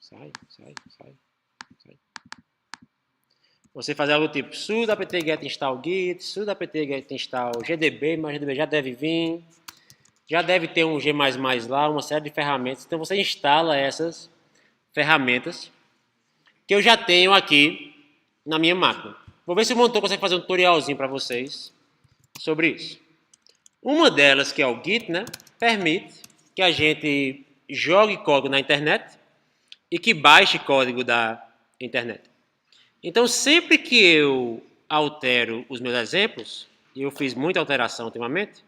Sai. Você fazer algo tipo sudo apt get install git, sudo apt get install gdb, mas gdb já deve vir. Já deve ter um G++ lá, uma série de ferramentas. Então você instala essas ferramentas que eu já tenho aqui na minha máquina. Vou ver se o monitor consegue fazer um tutorialzinho para vocês sobre isso. Uma delas, que é o Git, né, permite que a gente jogue código na internet e que baixe código da internet. Então, sempre que eu altero os meus exemplos, e eu fiz muita alteração ultimamente,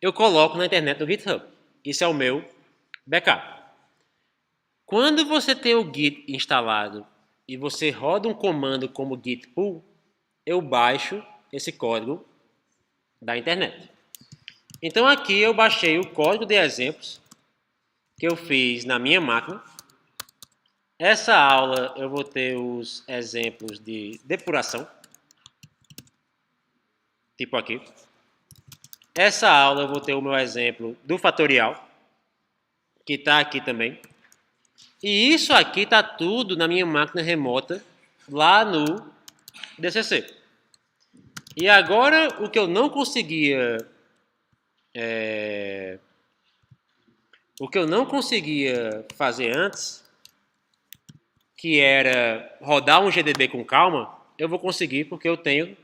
eu coloco na internet no GitHub. Isso é o meu backup. Quando você tem o Git instalado e você roda um comando como git pull, eu baixo esse código da internet. Então aqui eu baixei o código de exemplos que eu fiz na minha máquina. Essa aula eu vou ter os exemplos de depuração, tipo aqui. Essa aula eu vou ter o meu exemplo do fatorial, que está aqui também. E isso aqui está tudo na minha máquina remota, lá no DCC. E agora o que eu não conseguia fazer antes, que era rodar um GDB com calma, eu vou conseguir porque eu tenho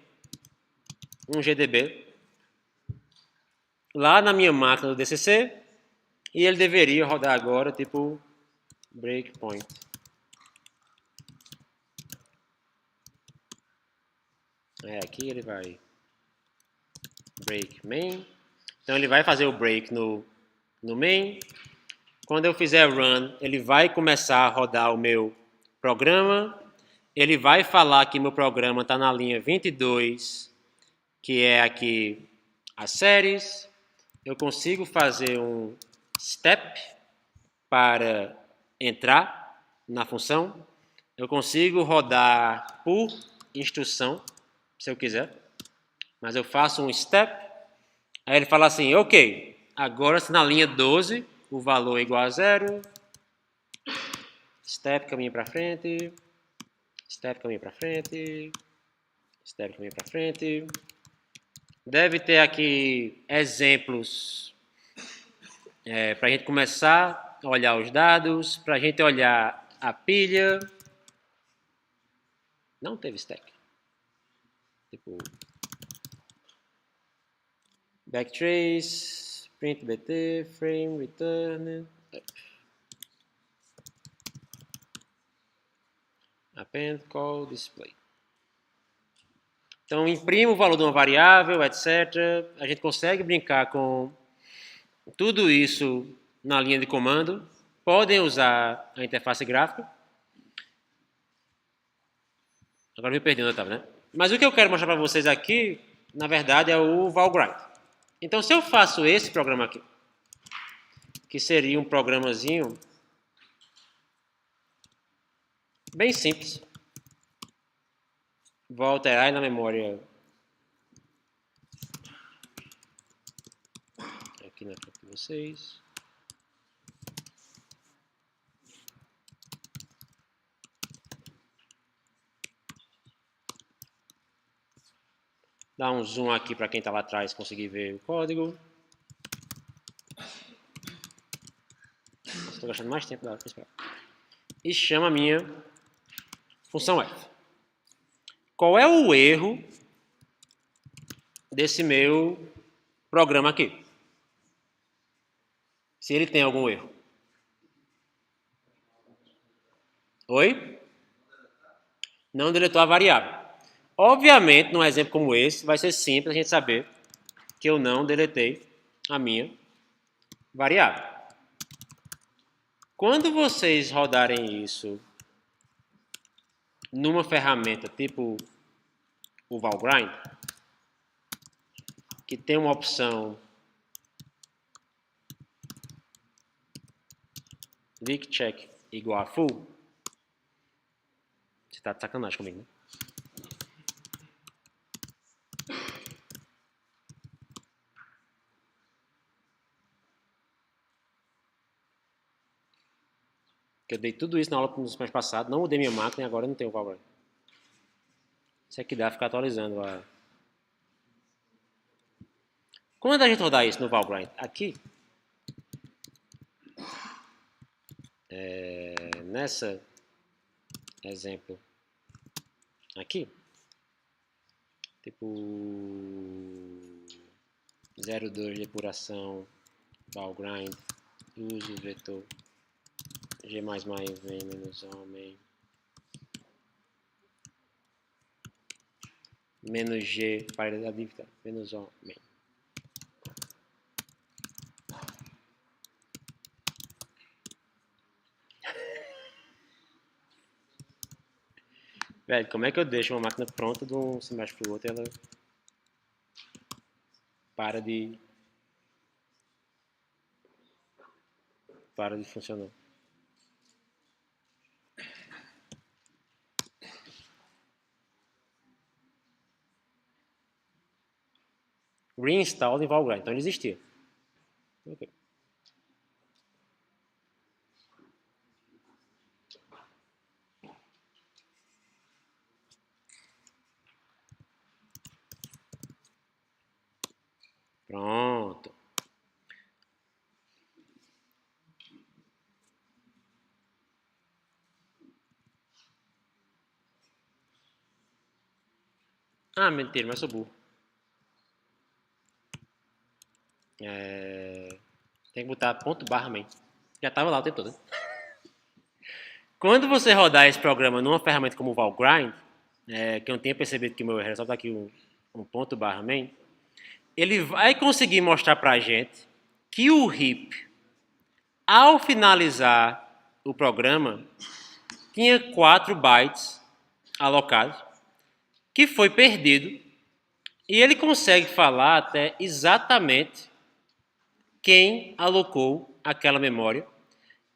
um GDB lá na minha máquina do DCC e ele deveria rodar agora tipo breakpoint. Aqui ele vai break main. Então ele vai fazer o break no main. Quando eu fizer run, ele vai começar a rodar o meu programa. Ele vai falar que meu programa está na linha 22, que é aqui as séries. Eu consigo fazer um step para entrar na função. Eu consigo rodar por instrução, se eu quiser. Mas eu faço um step. Aí ele fala assim, ok, agora se na linha 12 o valor é igual a 0, step caminha para frente, step caminha para frente, step caminha para frente. Deve ter aqui exemplos para a gente começar a olhar os dados, para a gente olhar a pilha. Não teve stack. Tipo, backtrace, print bt, frame, return, append, call, display. Então, imprimo o valor de uma variável, etc. A gente consegue brincar com tudo isso na linha de comando. Podem usar a interface gráfica. Agora me perdi onde eu estava, né? Mas o que eu quero mostrar para vocês aqui, na verdade, é o Valgrind. Então, se eu faço esse programa aqui, que seria um programazinho bem simples, vou alterar aí na memória aqui na frente de vocês. Dá um zoom aqui para quem está lá atrás conseguir ver o código. Estou gastando mais tempo para esperar. E chama a minha função f. Qual é o erro desse meu programa aqui? Se ele tem algum erro. Oi? Não deletou a variável. Obviamente, num exemplo como esse, vai ser simples a gente saber que eu não deletei a minha variável. Quando vocês rodarem isso numa ferramenta tipo o Valgrind, que tem uma opção leak check igual a full, você está de sacanagem comigo, né? Que eu dei tudo isso na aula no semestre passado, não mudei minha máquina e agora eu não tenho o Valgrind. Isso é que dá ficar atualizando a... Quando a gente rodar isso no Valgrind? Aqui. Nessa exemplo aqui. Tipo 02 depuração Valgrind use vetor G++ vem menos homem menos G para da dívida menos homem. Velho, como é que eu deixo uma máquina pronta de um semestre pro outro e ela para de funcionar? Reinstall em Valgrind, então ele existia. Okay. Pronto. Ah, mentira, mas sou burro. Tem que botar ponto barra main. Já estava lá o tempo todo. Né? Quando você rodar esse programa numa ferramenta como o Valgrind, que eu não tinha percebido que o meu erro era só botar aqui um ponto barra main, ele vai conseguir mostrar para a gente que o heap, ao finalizar o programa, tinha 4 bytes alocados, que foi perdido, e ele consegue falar até exatamente quem alocou aquela memória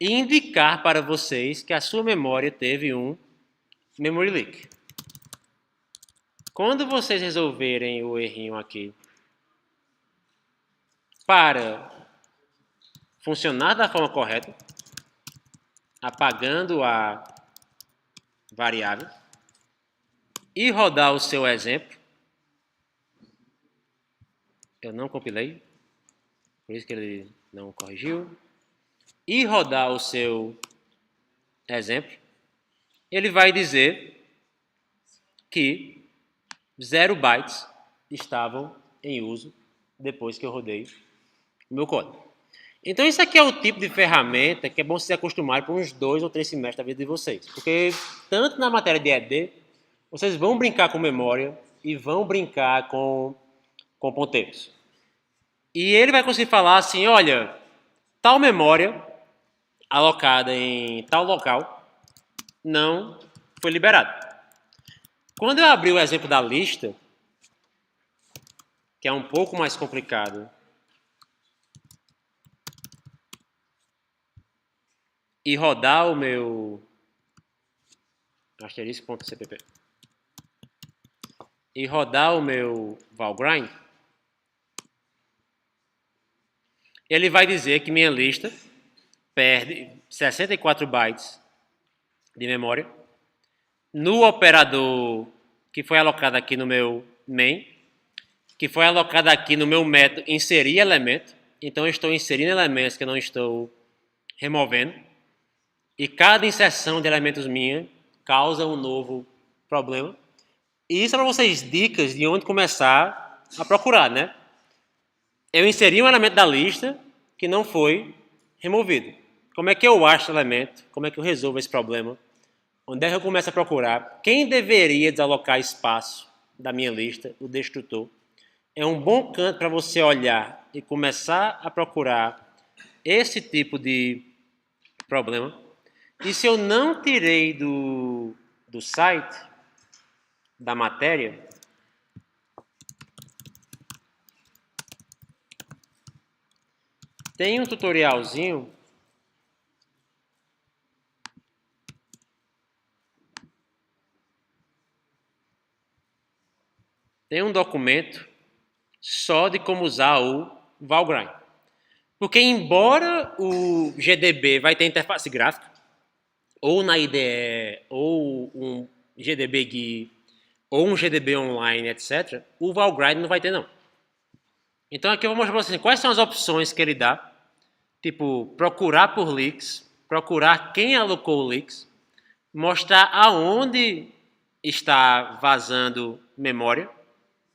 e indicar para vocês que a sua memória teve um memory leak. Quando vocês resolverem o errinho aqui para funcionar da forma correta, apagando a variável, e rodar o seu exemplo, eu não compilei, por isso que ele não corrigiu, e rodar o seu exemplo, ele vai dizer que 0 bytes estavam em uso depois que eu rodei o meu código. Então isso aqui é o tipo de ferramenta que é bom se acostumar por uns 2 ou 3 semestres da vida de vocês. Porque tanto na matéria de ED, vocês vão brincar com memória e vão brincar com ponteiros. E ele vai conseguir falar assim, olha, tal memória alocada em tal local não foi liberada. Quando eu abri o exemplo da lista, que é um pouco mais complicado, e rodar o meu asterisco.cpp e rodar o meu Valgrind, ele vai dizer que minha lista perde 64 bytes de memória no operador que foi alocado aqui no meu main, que foi alocado aqui no meu método inserir elemento. Então eu estou inserindo elementos que eu não estou removendo. E cada inserção de elementos minha causa um novo problema. E isso é para vocês dicas de onde começar a procurar, né? Eu inseri um elemento da lista que não foi removido. Como é que eu acho o elemento? Como é que eu resolvo esse problema? Onde é que eu começo a procurar? Quem deveria desalocar espaço da minha lista? O destrutor. É um bom canto para você olhar e começar a procurar esse tipo de problema. E se eu não tirei do site, da matéria, tem um tutorialzinho tem um documento só de como usar o Valgrind. Porque embora o GDB vai ter interface gráfica, ou na IDE, ou um GDB GUI, ou um GDB online, etc., o Valgrind não vai ter, não. Então aqui eu vou mostrar para vocês quais são as opções que ele dá. Tipo, procurar por leaks, procurar quem alocou leaks, mostrar aonde está vazando memória.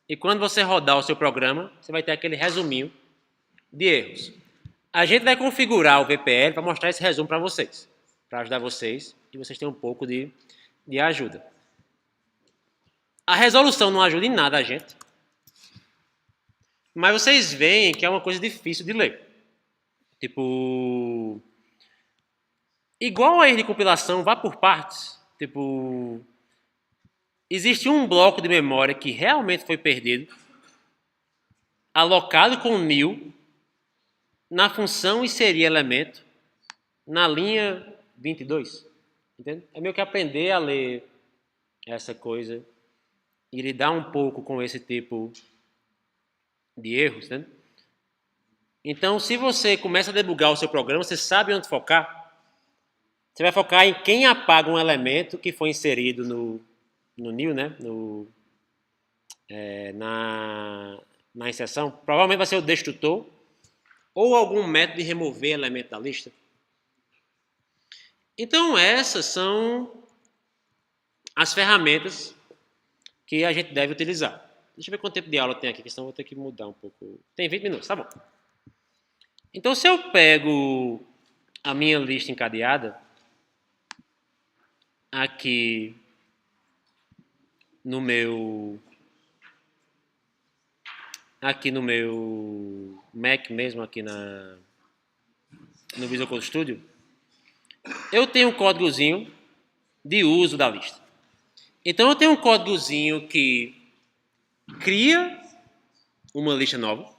E quando você rodar o seu programa, você vai ter aquele resuminho de erros. A gente vai configurar o VPL para mostrar esse resumo para vocês, para ajudar vocês e vocês terem um pouco de ajuda. A resolução não ajuda em nada a gente, mas vocês veem que é uma coisa difícil de ler. Tipo, igual a erro de compilação, vá por partes. Tipo, existe um bloco de memória que realmente foi perdido, alocado com nil, na função inserir elemento, na linha 22. Entende? É meio que aprender a ler essa coisa e lidar um pouco com esse tipo de erros. Entende? Então, se você começa a debugar o seu programa, você sabe onde focar. Você vai focar em quem apaga um elemento que foi inserido no nil, né? Na inserção. Provavelmente vai ser o destrutor ou algum método de remover elemento da lista. Então, essas são as ferramentas que a gente deve utilizar. Deixa eu ver quanto tempo de aula tem aqui, senão eu vou ter que mudar um pouco. Tem 20 minutos, tá bom. Então, se eu pego a minha lista encadeada, aqui no meu Mac mesmo, aqui no Visual Code Studio, eu tenho um códigozinho de uso da lista. Então eu tenho um códigozinho que cria uma lista nova,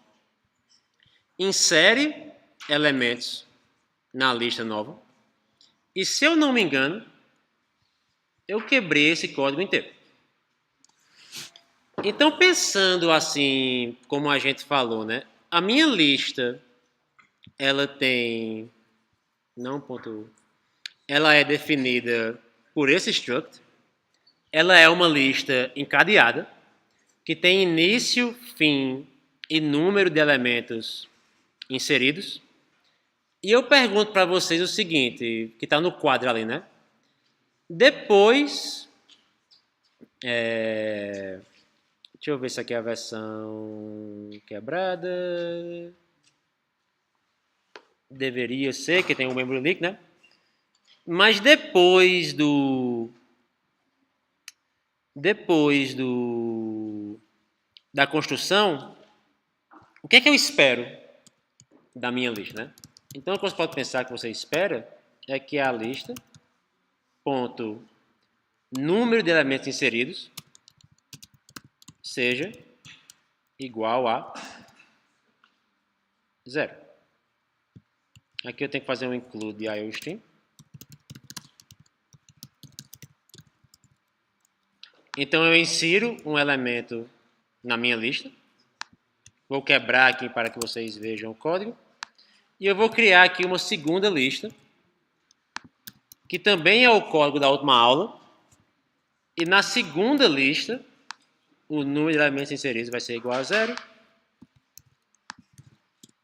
insere elementos na lista nova, e se eu não me engano, eu quebrei esse código inteiro. Então, pensando assim, como a gente falou, né? A minha lista, ela tem... ela é definida por esse struct. Ela é uma lista encadeada, que tem início, fim e número de elementos inseridos. E eu pergunto para vocês o seguinte, que está no quadro ali, né? Depois... Deixa eu ver se aqui é a versão quebrada. Deveria ser, que tem um memory leak, né? Mas depois da construção, o que é que eu espero da minha lista, né? Então, o que você pode pensar que você espera é que a lista, ponto, número de elementos inseridos, seja igual a 0. Aqui eu tenho que fazer um include de IOStream. Então eu insiro um elemento na minha lista. Vou quebrar aqui para que vocês vejam o código. E eu vou criar aqui uma segunda lista, que também é o código da última aula. E na segunda lista, o número de elementos inseridos vai ser igual a 0.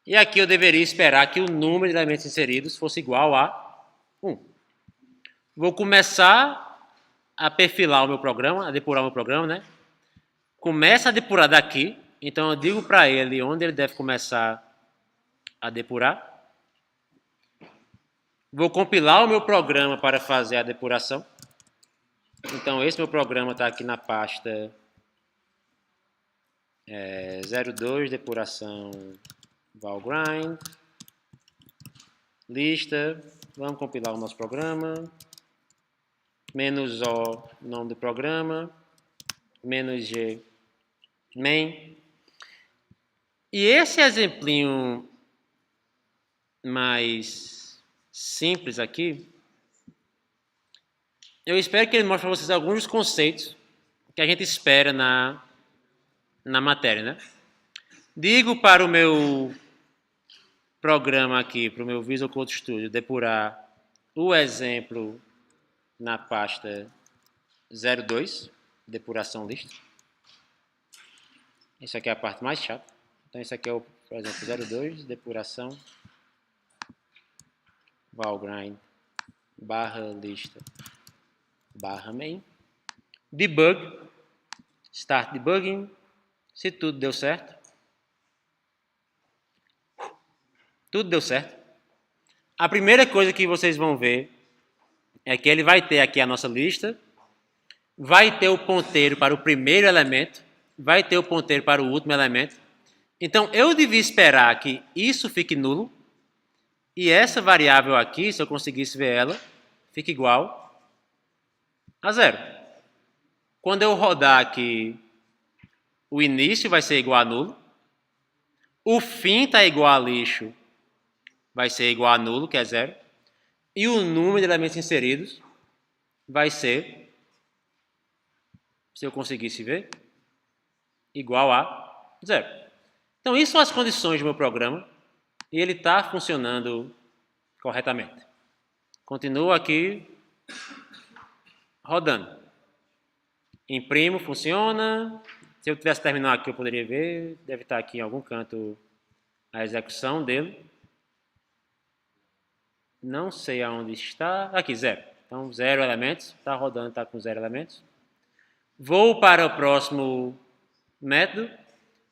E aqui eu deveria esperar que o número de elementos inseridos fosse igual a 1. Vou começar a perfilar o meu programa, a depurar o meu programa, né? Começa a depurar daqui. Então eu digo para ele onde ele deve começar a depurar. Vou compilar o meu programa para fazer a depuração. Então esse meu programa está aqui na pasta 02, depuração Valgrind, lista, vamos compilar o nosso programa, -o, nome do programa, -g, main. E esse exemplinho mais simples aqui, eu espero que ele mostre para vocês alguns dos conceitos que a gente espera na matéria, né? Digo para o meu programa aqui, para o meu Visual Code Studio, depurar o exemplo na pasta 02, depuração lista. Isso aqui é a parte mais chata. Então isso aqui é o, por exemplo, 02, depuração, valgrind, barra lista, barra main, debug, start debugging, se tudo deu certo. Tudo deu certo. A primeira coisa que vocês vão ver é que ele vai ter aqui a nossa lista, vai ter o ponteiro para o primeiro elemento, vai ter o ponteiro para o último elemento. Então, eu devia esperar que isso fique nulo e essa variável aqui, se eu conseguisse ver ela, fique igual a 0. Quando eu rodar aqui, o início vai ser igual a nulo, o fim está igual a lixo, vai ser igual a nulo, que é 0, e o número de elementos inseridos vai ser, se eu conseguisse ver, igual a 0. Então, isso são as condições do meu programa e ele está funcionando corretamente. Continuo aqui rodando. Imprimo, funciona. Se eu tivesse terminado aqui, eu poderia ver. Deve estar aqui em algum canto a execução dele. Não sei aonde está. Aqui, 0. Então, 0 elementos. Está rodando, está com 0 elementos. Vou para o próximo método,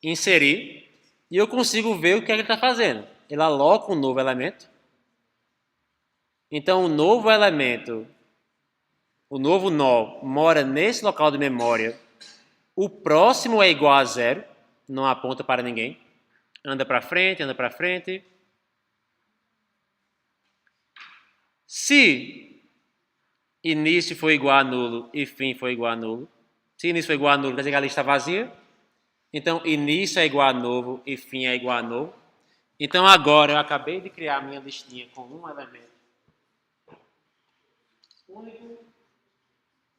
inserir, e eu consigo ver o que ele está fazendo. Ele aloca um novo elemento. Então, o novo elemento, o novo nó, mora nesse local de memória. O próximo é igual a 0, não aponta para ninguém. Anda para frente, anda para frente. Se início for igual a nulo e fim for igual a nulo, se início for igual a nulo, quer dizer que a lista está vazia. Então, início é igual a novo e fim é igual a novo. Então, agora eu acabei de criar a minha listinha com um elemento único.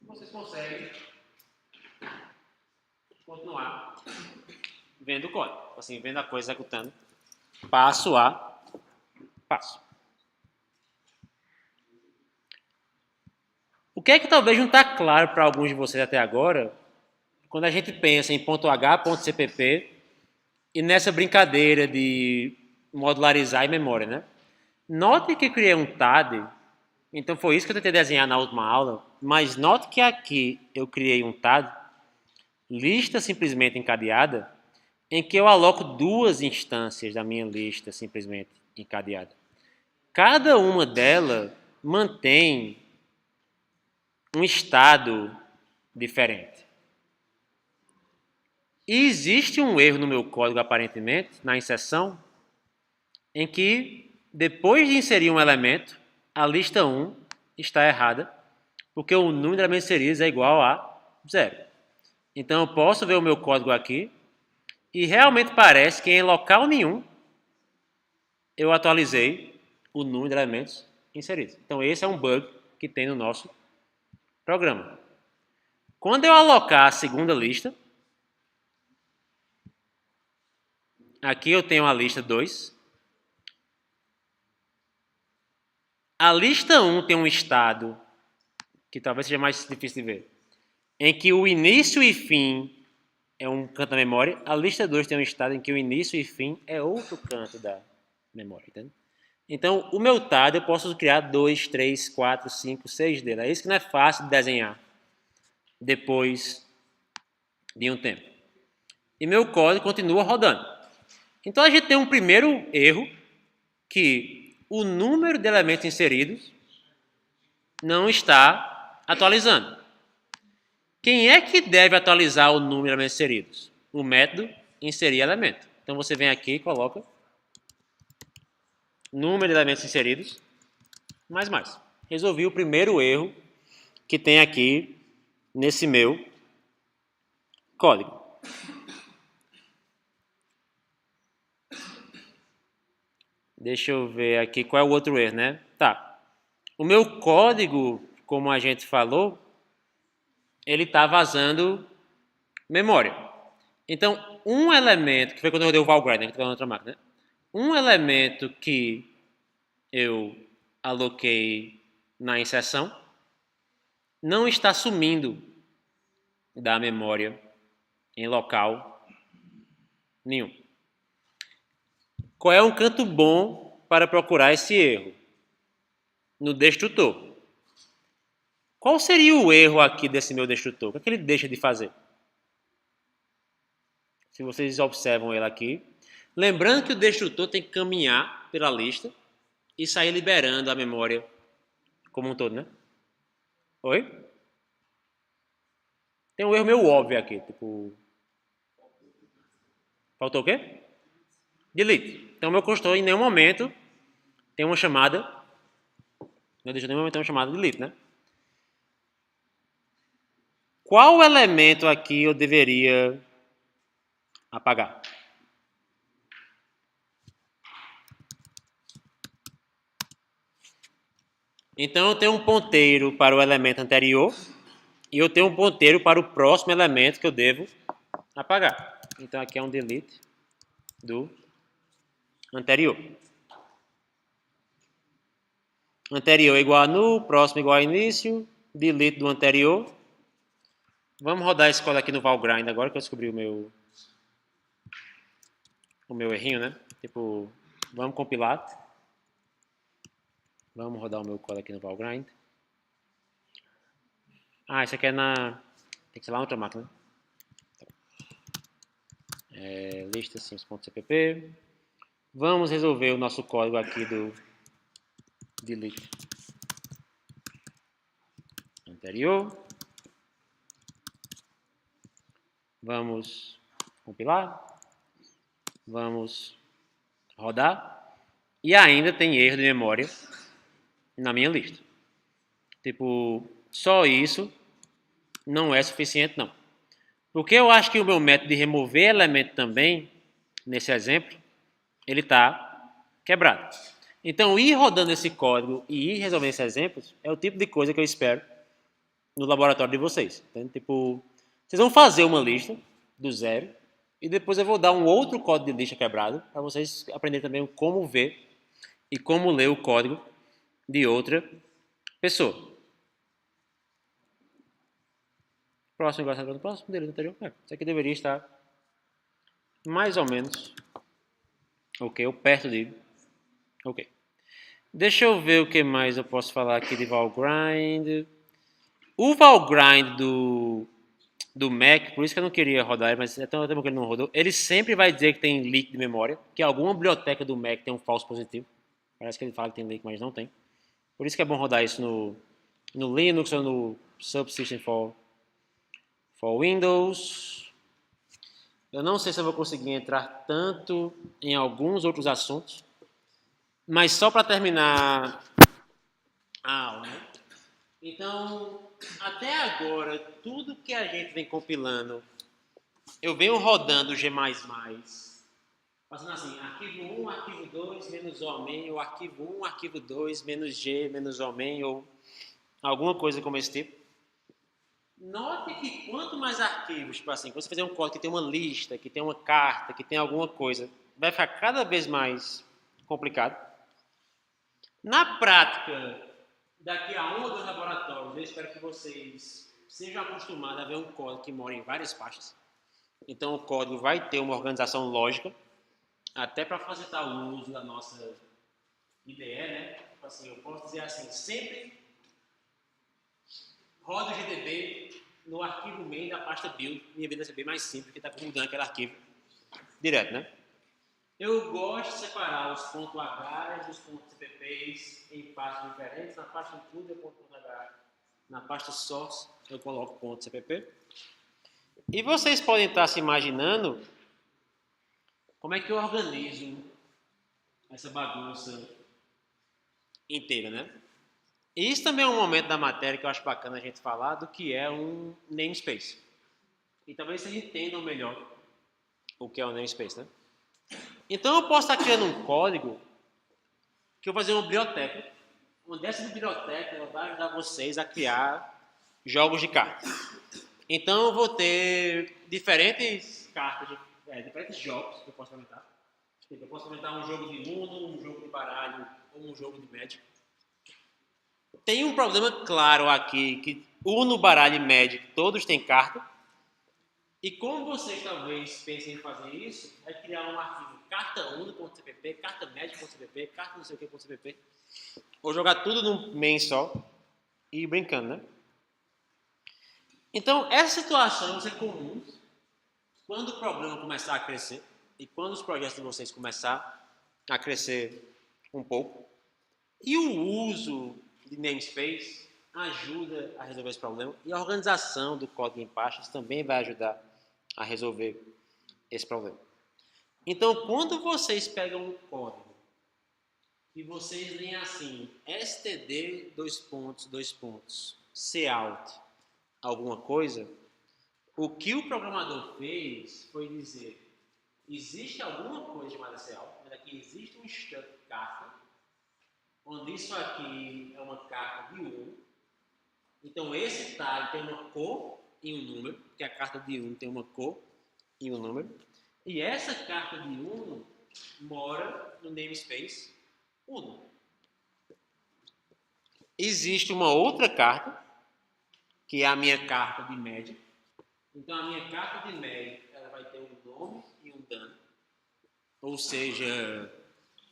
Vocês conseguem continuar vendo o código, assim, vendo a coisa executando passo a passo. O que é que talvez não está claro para alguns de vocês até agora, quando a gente pensa em .h.cpp e nessa brincadeira de modularizar em memória, né? Note que eu criei um TAD, então foi isso que eu tentei desenhar na última aula, mas note que aqui eu criei um TAD, lista simplesmente encadeada, em que eu aloco duas instâncias da minha lista simplesmente encadeada. Cada uma delas mantém um estado diferente. E existe um erro no meu código, aparentemente, na inserção, em que, depois de inserir um elemento, a lista 1 está errada, porque o número de elementos inseridos é igual a 0. Então, eu posso ver o meu código aqui, e realmente parece que em local nenhum eu atualizei o número de elementos inseridos. Então, esse é um bug que tem no nosso programa. Quando eu alocar a segunda lista, aqui eu tenho a lista 2. A lista 1 tem um estado, que talvez seja mais difícil de ver, em que o início e fim é um canto da memória. A lista 2 tem um estado em que o início e fim é outro canto da memória. Entende? Então, o meu TAD eu posso criar 2, 3, 4, 5, 6 dele. É isso que não é fácil de desenhar depois de um tempo. E meu código continua rodando. Então, a gente tem um primeiro erro, que o número de elementos inseridos não está atualizando. Quem é que deve atualizar o número de elementos inseridos? O método inserir elemento. Então, você vem aqui e coloca número de elementos inseridos, mais. Resolvi o primeiro erro que tem aqui nesse meu código. Deixa eu ver aqui qual é o outro erro, né? Tá. O meu código, como a gente falou, ele está vazando memória. Então, um elemento, que foi quando eu rodei o valgrind, né, que está na outra máquina, né? Um elemento que eu aloquei na inserção não está sumindo da memória em local nenhum. Qual é um canto bom para procurar esse erro? No destrutor. Qual seria o erro aqui desse meu destrutor? O que é que ele deixa de fazer? Se vocês observam ele aqui. Lembrando que o destrutor tem que caminhar pela lista e sair liberando a memória como um todo, né? Oi? Tem um erro meio óbvio aqui, tipo... Faltou o quê? Delete. Então, meu construtor em nenhum momento tem uma chamada... Não deixa nenhum momento ter uma chamada delete, né? Qual elemento aqui eu deveria apagar? Então, eu tenho um ponteiro para o elemento anterior e eu tenho um ponteiro para o próximo elemento que eu devo apagar. Então, aqui é um delete do anterior. Anterior igual a null, próximo igual a início, delete do anterior. Vamos rodar esse código aqui no Valgrind agora que eu descobri o meu errinho, né? Tipo, vamos compilar. Vamos rodar o meu código aqui no Valgrind. Ah, isso aqui é na... Tem que ser lá na outra máquina. Lista sims.cpp. Vamos resolver o nosso código aqui do delete anterior. Vamos compilar. Vamos rodar. E ainda tem erro de memória na minha lista. Tipo, só isso não é suficiente, não. Porque eu acho que o meu método de remover elemento também, nesse exemplo, ele está quebrado. Então, ir rodando esse código e ir resolvendo esses exemplos é o tipo de coisa que eu espero no laboratório de vocês. Então, tipo, vocês vão fazer uma lista do zero e depois eu vou dar um outro código de lista quebrado para vocês aprenderem também como ver e como ler o código de outra pessoa. Próximo igual a próximo, delete anterior. Isso aqui deveria estar mais ou menos ok, ou perto de ok. Deixa eu ver o que mais eu posso falar aqui de Valgrind. O Valgrind do Mac, por isso que eu não queria rodar, mas é tão tempo que ele não rodou, ele sempre vai dizer que tem leak de memória, que alguma biblioteca do Mac tem um falso positivo. Parece que ele fala que tem leak, mas não tem. Por isso que é bom rodar isso no Linux ou no Subsystem for Windows. Eu não sei se eu vou conseguir entrar tanto em alguns outros assuntos, mas só para terminar a aula, né? Então, até agora, tudo que a gente vem compilando, eu venho rodando o G++, passando assim, arquivo 1, arquivo 2, menos -omen, ou arquivo 1, arquivo 2, menos G, menos -omen, ou alguma coisa como esse tipo. Note que quanto mais arquivos, tipo assim, quando você fizer um código que tem uma lista, que tem uma carta, que tem alguma coisa, vai ficar cada vez mais complicado. Na prática, daqui a 1 ou 2 laboratórios, eu espero que vocês sejam acostumados a ver um código que mora em várias pastas. Então, o código vai ter uma organização lógica, até para facilitar o uso da nossa IDE, né? Tipo assim, eu posso dizer assim, sempre roda o GDB no arquivo main da pasta build. Minha vida vai ser bem mais simples, porque está mudando aquele arquivo direto, né? Eu gosto de separar os pontos .h dos pontos CPPs em pastas diferentes. Na pasta include eu ponto .h. Na pasta source eu coloco ponto CPP. E vocês podem estar se imaginando como é que eu organizo essa bagunça inteira, né? E isso também é um momento da matéria que eu acho bacana a gente falar do que é um namespace. E talvez vocês entendam melhor o que é um namespace, né? Então eu posso estar criando um código que eu vou fazer uma biblioteca, onde essa biblioteca vai ajudar vocês a criar jogos de cartas. Então eu vou ter diferentes cartas, diferentes jogos que eu posso implementar. Eu posso implementar um jogo de Uno, um jogo de baralho ou um jogo de Magic. Tem um problema claro aqui, que Uno, baralho e Magic, todos têm carta. E como vocês talvez pensem em fazer isso, é criar um arquivo carta Uno.cpp, carta Magic.cpp, carta não sei o que.cpp, ou jogar tudo num main só e ir brincando, né? Então, essas situações vão ser comuns quando o problema começar a crescer e quando os projetos de vocês começar a crescer um pouco. E o uso de namespace ajuda a resolver esse problema e a organização do código em pastas também vai ajudar a resolver esse problema. Então, quando vocês pegam um código e vocês leem assim, std, cout, alguma coisa, o que o programador fez foi dizer, existe alguma coisa chamada cout, mas aqui existe um struct carta, onde isso aqui é uma carta de 1. Então, esse tag tem uma cor e um número, porque a carta de 1 tem uma cor e um número. E essa carta de 1 mora no namespace 1. Existe uma outra carta, que é a minha carta de média. Então, a minha carta de média ela vai ter um nome e um dano. Ou seja,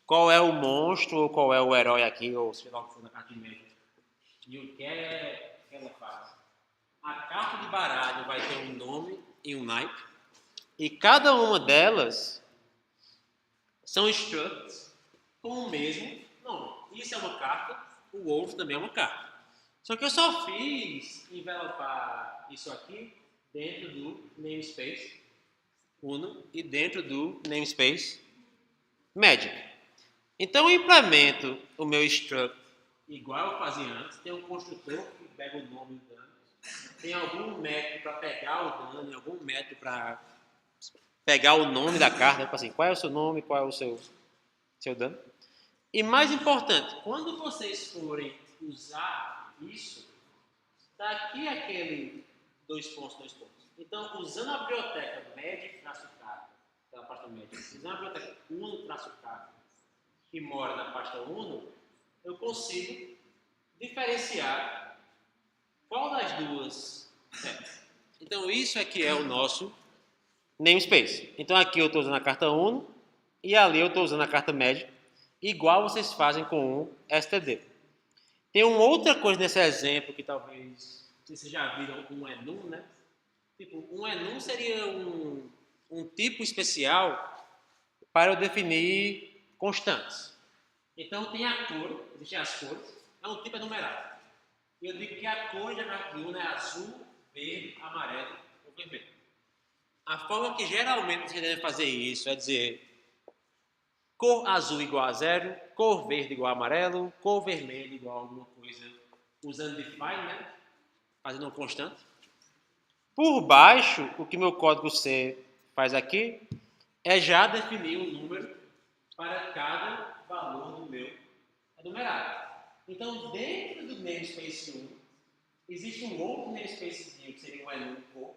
qual é o monstro ou qual é o herói aqui, ou seja lá o que for na carta de média. E o que ela faz. A carta de baralho vai ter um nome e um naipe. E cada uma delas são structs com o mesmo nome. Isso é uma carta, o outro também é uma carta. Só que eu só fiz envelopar isso aqui dentro do namespace Uno e dentro do namespace Magic. Então eu implemento o meu struct igual eu fazia antes. Tem um construtor que pega o nome do dano. Tem algum método para pegar o dano, algum método para pegar o nome da carta, tipo assim, qual é o seu nome, qual é o seu dano. E mais importante, quando vocês forem usar isso, está aqui aquele dois pontos. Então, usando a biblioteca Magic-carta, da pasta Magic, usando a biblioteca Uno-carta, que mora na pasta Uno, eu consigo diferenciar qual das duas é. Então, isso aqui é o nosso namespace. Então, aqui eu estou usando a carta Uno e ali eu estou usando a carta Magic, igual vocês fazem com um std. Tem uma outra coisa nesse exemplo que talvez vocês já viram um enum, né? Tipo, um enum seria um tipo especial para eu definir constantes. Então tem a cor, existem as cores, é um tipo enumerado. E eu digo que a cor da carta de Uno é azul, verde, amarelo ou vermelho. A forma que geralmente você deve fazer isso é dizer cor azul igual a 0, cor verde igual a amarelo, cor vermelho igual a alguma coisa, usando define, né? Fazendo uma constante. Por baixo, o que meu código C faz aqui é já definir um número para cada valor do meu enumerado. Então, dentro do namespace 1, existe um outro namespacezinho que seria um enum cor,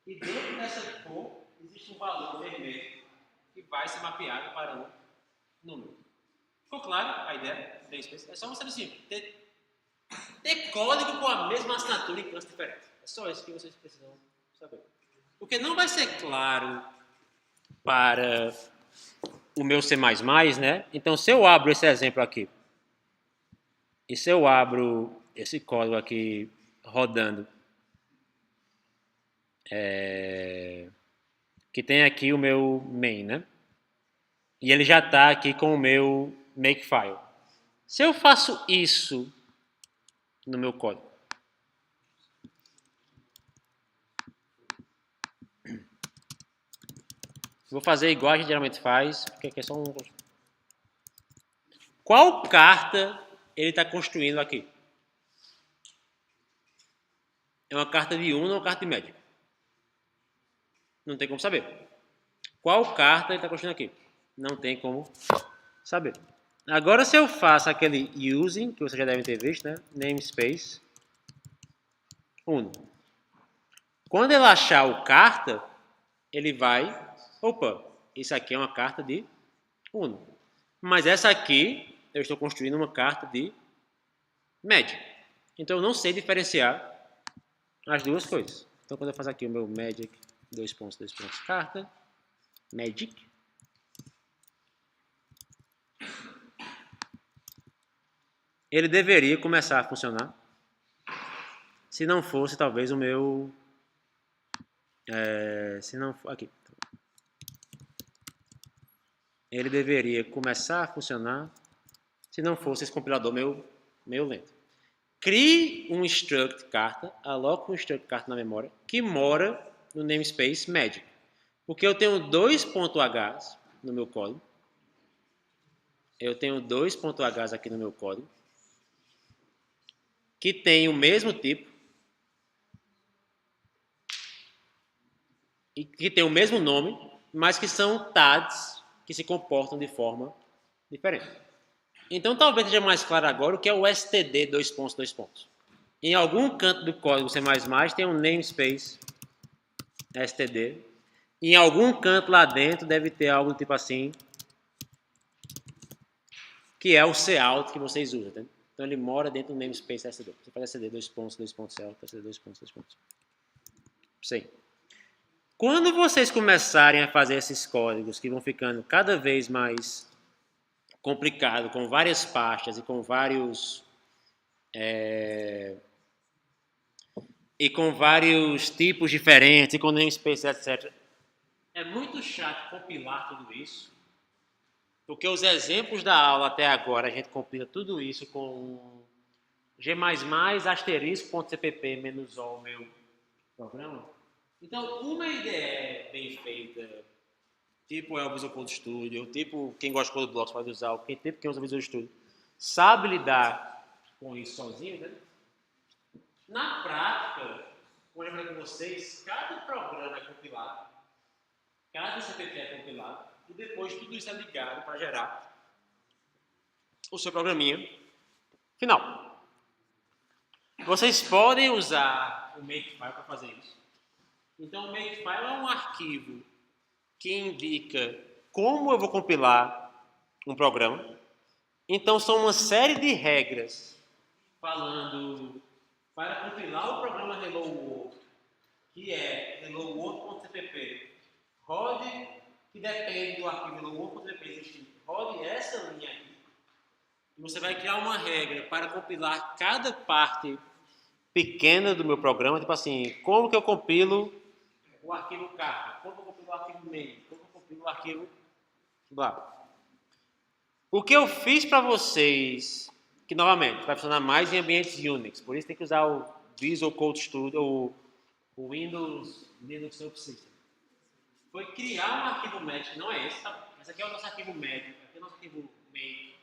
e dentro dessa cor existe um valor vermelho que vai ser mapeado para um número. Ficou claro a ideia? É só você assim, ter código com a mesma assinatura em campos diferentes. É só isso que vocês precisam saber. Porque não vai ser claro para o meu C++, né? Então, se eu abro esse exemplo aqui, e se eu abro esse código aqui rodando, que tem aqui o meu main, né? E ele já está aqui com o meu makefile. Se eu faço isso no meu código, vou fazer igual a gente geralmente faz, porque aqui é só um... Qual carta ele está construindo aqui? É uma carta de Uno ou uma carta de Magic? Não tem como saber. Qual carta ele está construindo aqui? Não tem como saber. Agora, se eu faço aquele using, que vocês já devem ter visto, né? Namespace Uno. Quando ele achar o carta, ele vai... Opa, isso aqui é uma carta de Uno. Mas essa aqui, eu estou construindo uma carta de Magic. Então, eu não sei diferenciar as duas coisas. Então, quando eu faço aqui o meu magic, carta, magic, ele deveria começar a funcionar. Se não fosse, talvez o meu... se não for... Aqui. Ele deveria começar a funcionar se não fosse esse compilador meio lento. Crie um struct carta, aloque um struct carta na memória, que mora no namespace magic. Porque eu tenho dois .hs no meu código. Eu tenho dois .hs aqui no meu código, que tem o mesmo tipo, e que tem o mesmo nome, mas que são tags que se comportam de forma diferente. Então, talvez seja mais claro agora o que é o std . Em algum canto do código C++ tem um namespace std. Em algum canto lá dentro deve ter algo do tipo assim, que é o cout que vocês usam. Tá? Então, ele mora dentro do namespace std. Você faz std : cout, std : Sim. Quando vocês começarem a fazer esses códigos que vão ficando cada vez mais complicado, com várias pastas e com vários tipos diferentes, e com namespace, etc. É muito chato compilar tudo isso, porque os exemplos da aula até agora a gente compila tudo isso com g++ asterisco.cpp menos o meu programa. Então, uma IDE bem feita, tipo o Visual Code Studio, tipo quem gosta de Code Blocks pode usar, tipo quem usa Visual Studio, sabe lidar com isso sozinho, né? Na prática, como eu falei com vocês, cada programa é compilado, cada CPP é compilado, e depois tudo isso é ligado para gerar o seu programinha final. Vocês podem usar o Makefile para fazer isso. Então, o Makefile é um arquivo que indica como eu vou compilar um programa. Então, são uma série de regras falando para compilar o programa Hello World, que é helloworld.cpp, rode, que depende do arquivo helloworld.cpp existindo, rode essa linha aqui. E você vai criar uma regra para compilar cada parte pequena do meu programa, tipo assim, como que eu compilo o arquivo carta, como eu compilo o arquivo main, como eu compilo o arquivo blá. O que eu fiz para vocês, que novamente vai funcionar mais em ambientes Unix, por isso tem que usar o Visual Code Studio, o Windows Linux Subsystem, foi criar um arquivo médico, não é esse, tá? Esse aqui é o nosso arquivo médico, aqui é o nosso arquivo main,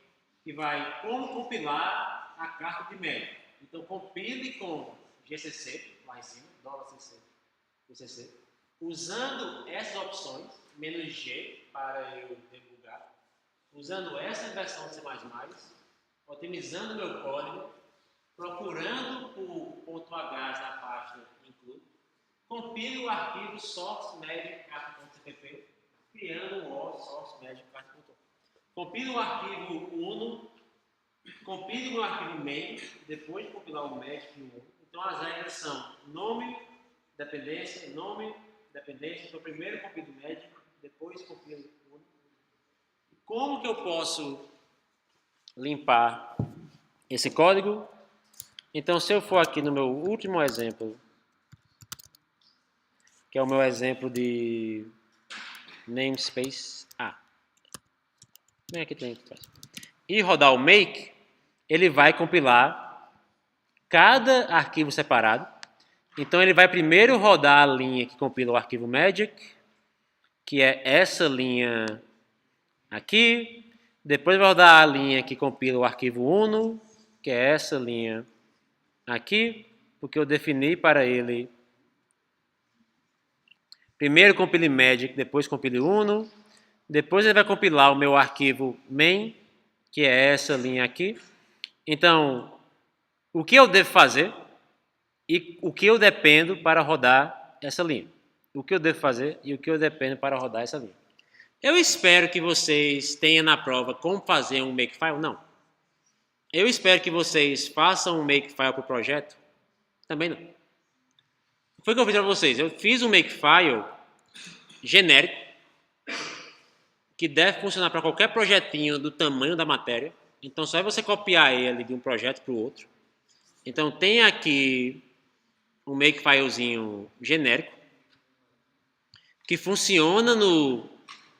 que vai como compilar a carta de médico. Então, compile com GCC, lá em cima, $CC, GCC, usando essas opções, "-g", para eu debugar, usando essa versão de C++, otimizando meu código, procurando por .h na pasta include, compile o arquivo source-magic-cart.cpp, criando um O source-magic-cart.com. Compile o arquivo uno, compile o arquivo main, depois de compilar o magic e o uno. Então, as regras são nome, dependência. Então, primeiro compilo o magic, depois compilo o uno. Como que eu posso limpar esse código? Então, se eu for aqui no meu último exemplo, que é o meu exemplo de namespace A, bem aqui tem e rodar o make, ele vai compilar cada arquivo separado. Então, ele vai primeiro rodar a linha que compila o arquivo magic, que é essa linha aqui. Depois vai rodar a linha que compila o arquivo uno, que é essa linha aqui, porque eu defini para ele primeiro compile magic, depois compile uno. Depois ele vai compilar o meu arquivo main, que é essa linha aqui. Então, o que eu devo fazer e o que eu dependo para rodar essa linha. O que eu devo fazer e o que eu dependo para rodar essa linha. Eu espero que vocês tenham na prova como fazer um Makefile. Não. Eu espero que vocês façam um Makefile para o projeto. Também não. Foi o que eu fiz para vocês. Eu fiz um Makefile genérico que deve funcionar para qualquer projetinho do tamanho da matéria. Então, só é você copiar ele de um projeto para o outro. Então, tem aqui um Makefilezinho genérico que funciona no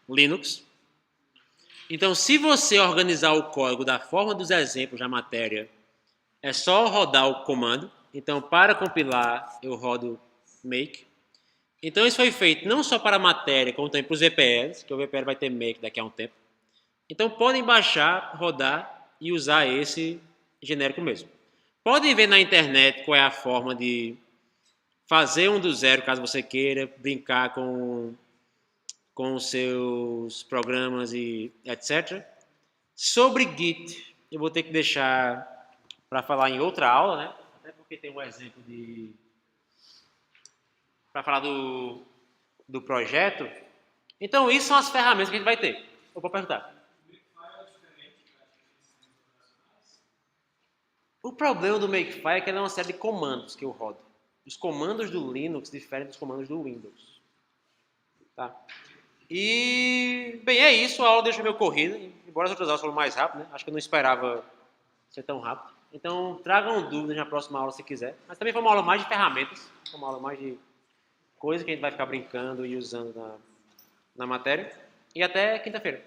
Linux. Então, se você organizar o código da forma dos exemplos da matéria, é só rodar o comando. Então, para compilar, eu rodo make. Então, isso foi feito não só para a matéria, como também para os VPLs, que o VPL vai ter make daqui a um tempo. Então, podem baixar, rodar e usar esse genérico mesmo. Podem ver na internet qual é a forma de fazer um do zero, caso você queira, brincar com os seus programas e etc. Sobre Git, eu vou ter que deixar para falar em outra aula, né? Até porque tem um exemplo de... para falar do projeto. Então, isso são as ferramentas que a gente vai ter. Eu vou perguntar. O problema do Makefile é que ele é uma série de comandos que eu rodo. Os comandos do Linux diferem dos comandos do Windows. Tá? E, bem, é isso. A aula deixa meio corrida. Embora as outras aulas foram mais rápidas, né? Acho que eu não esperava ser tão rápido. Então, tragam dúvidas na próxima aula se quiser. Mas também foi uma aula mais de ferramentas. Foi uma aula mais de coisas que a gente vai ficar brincando e usando na matéria. E até quinta-feira.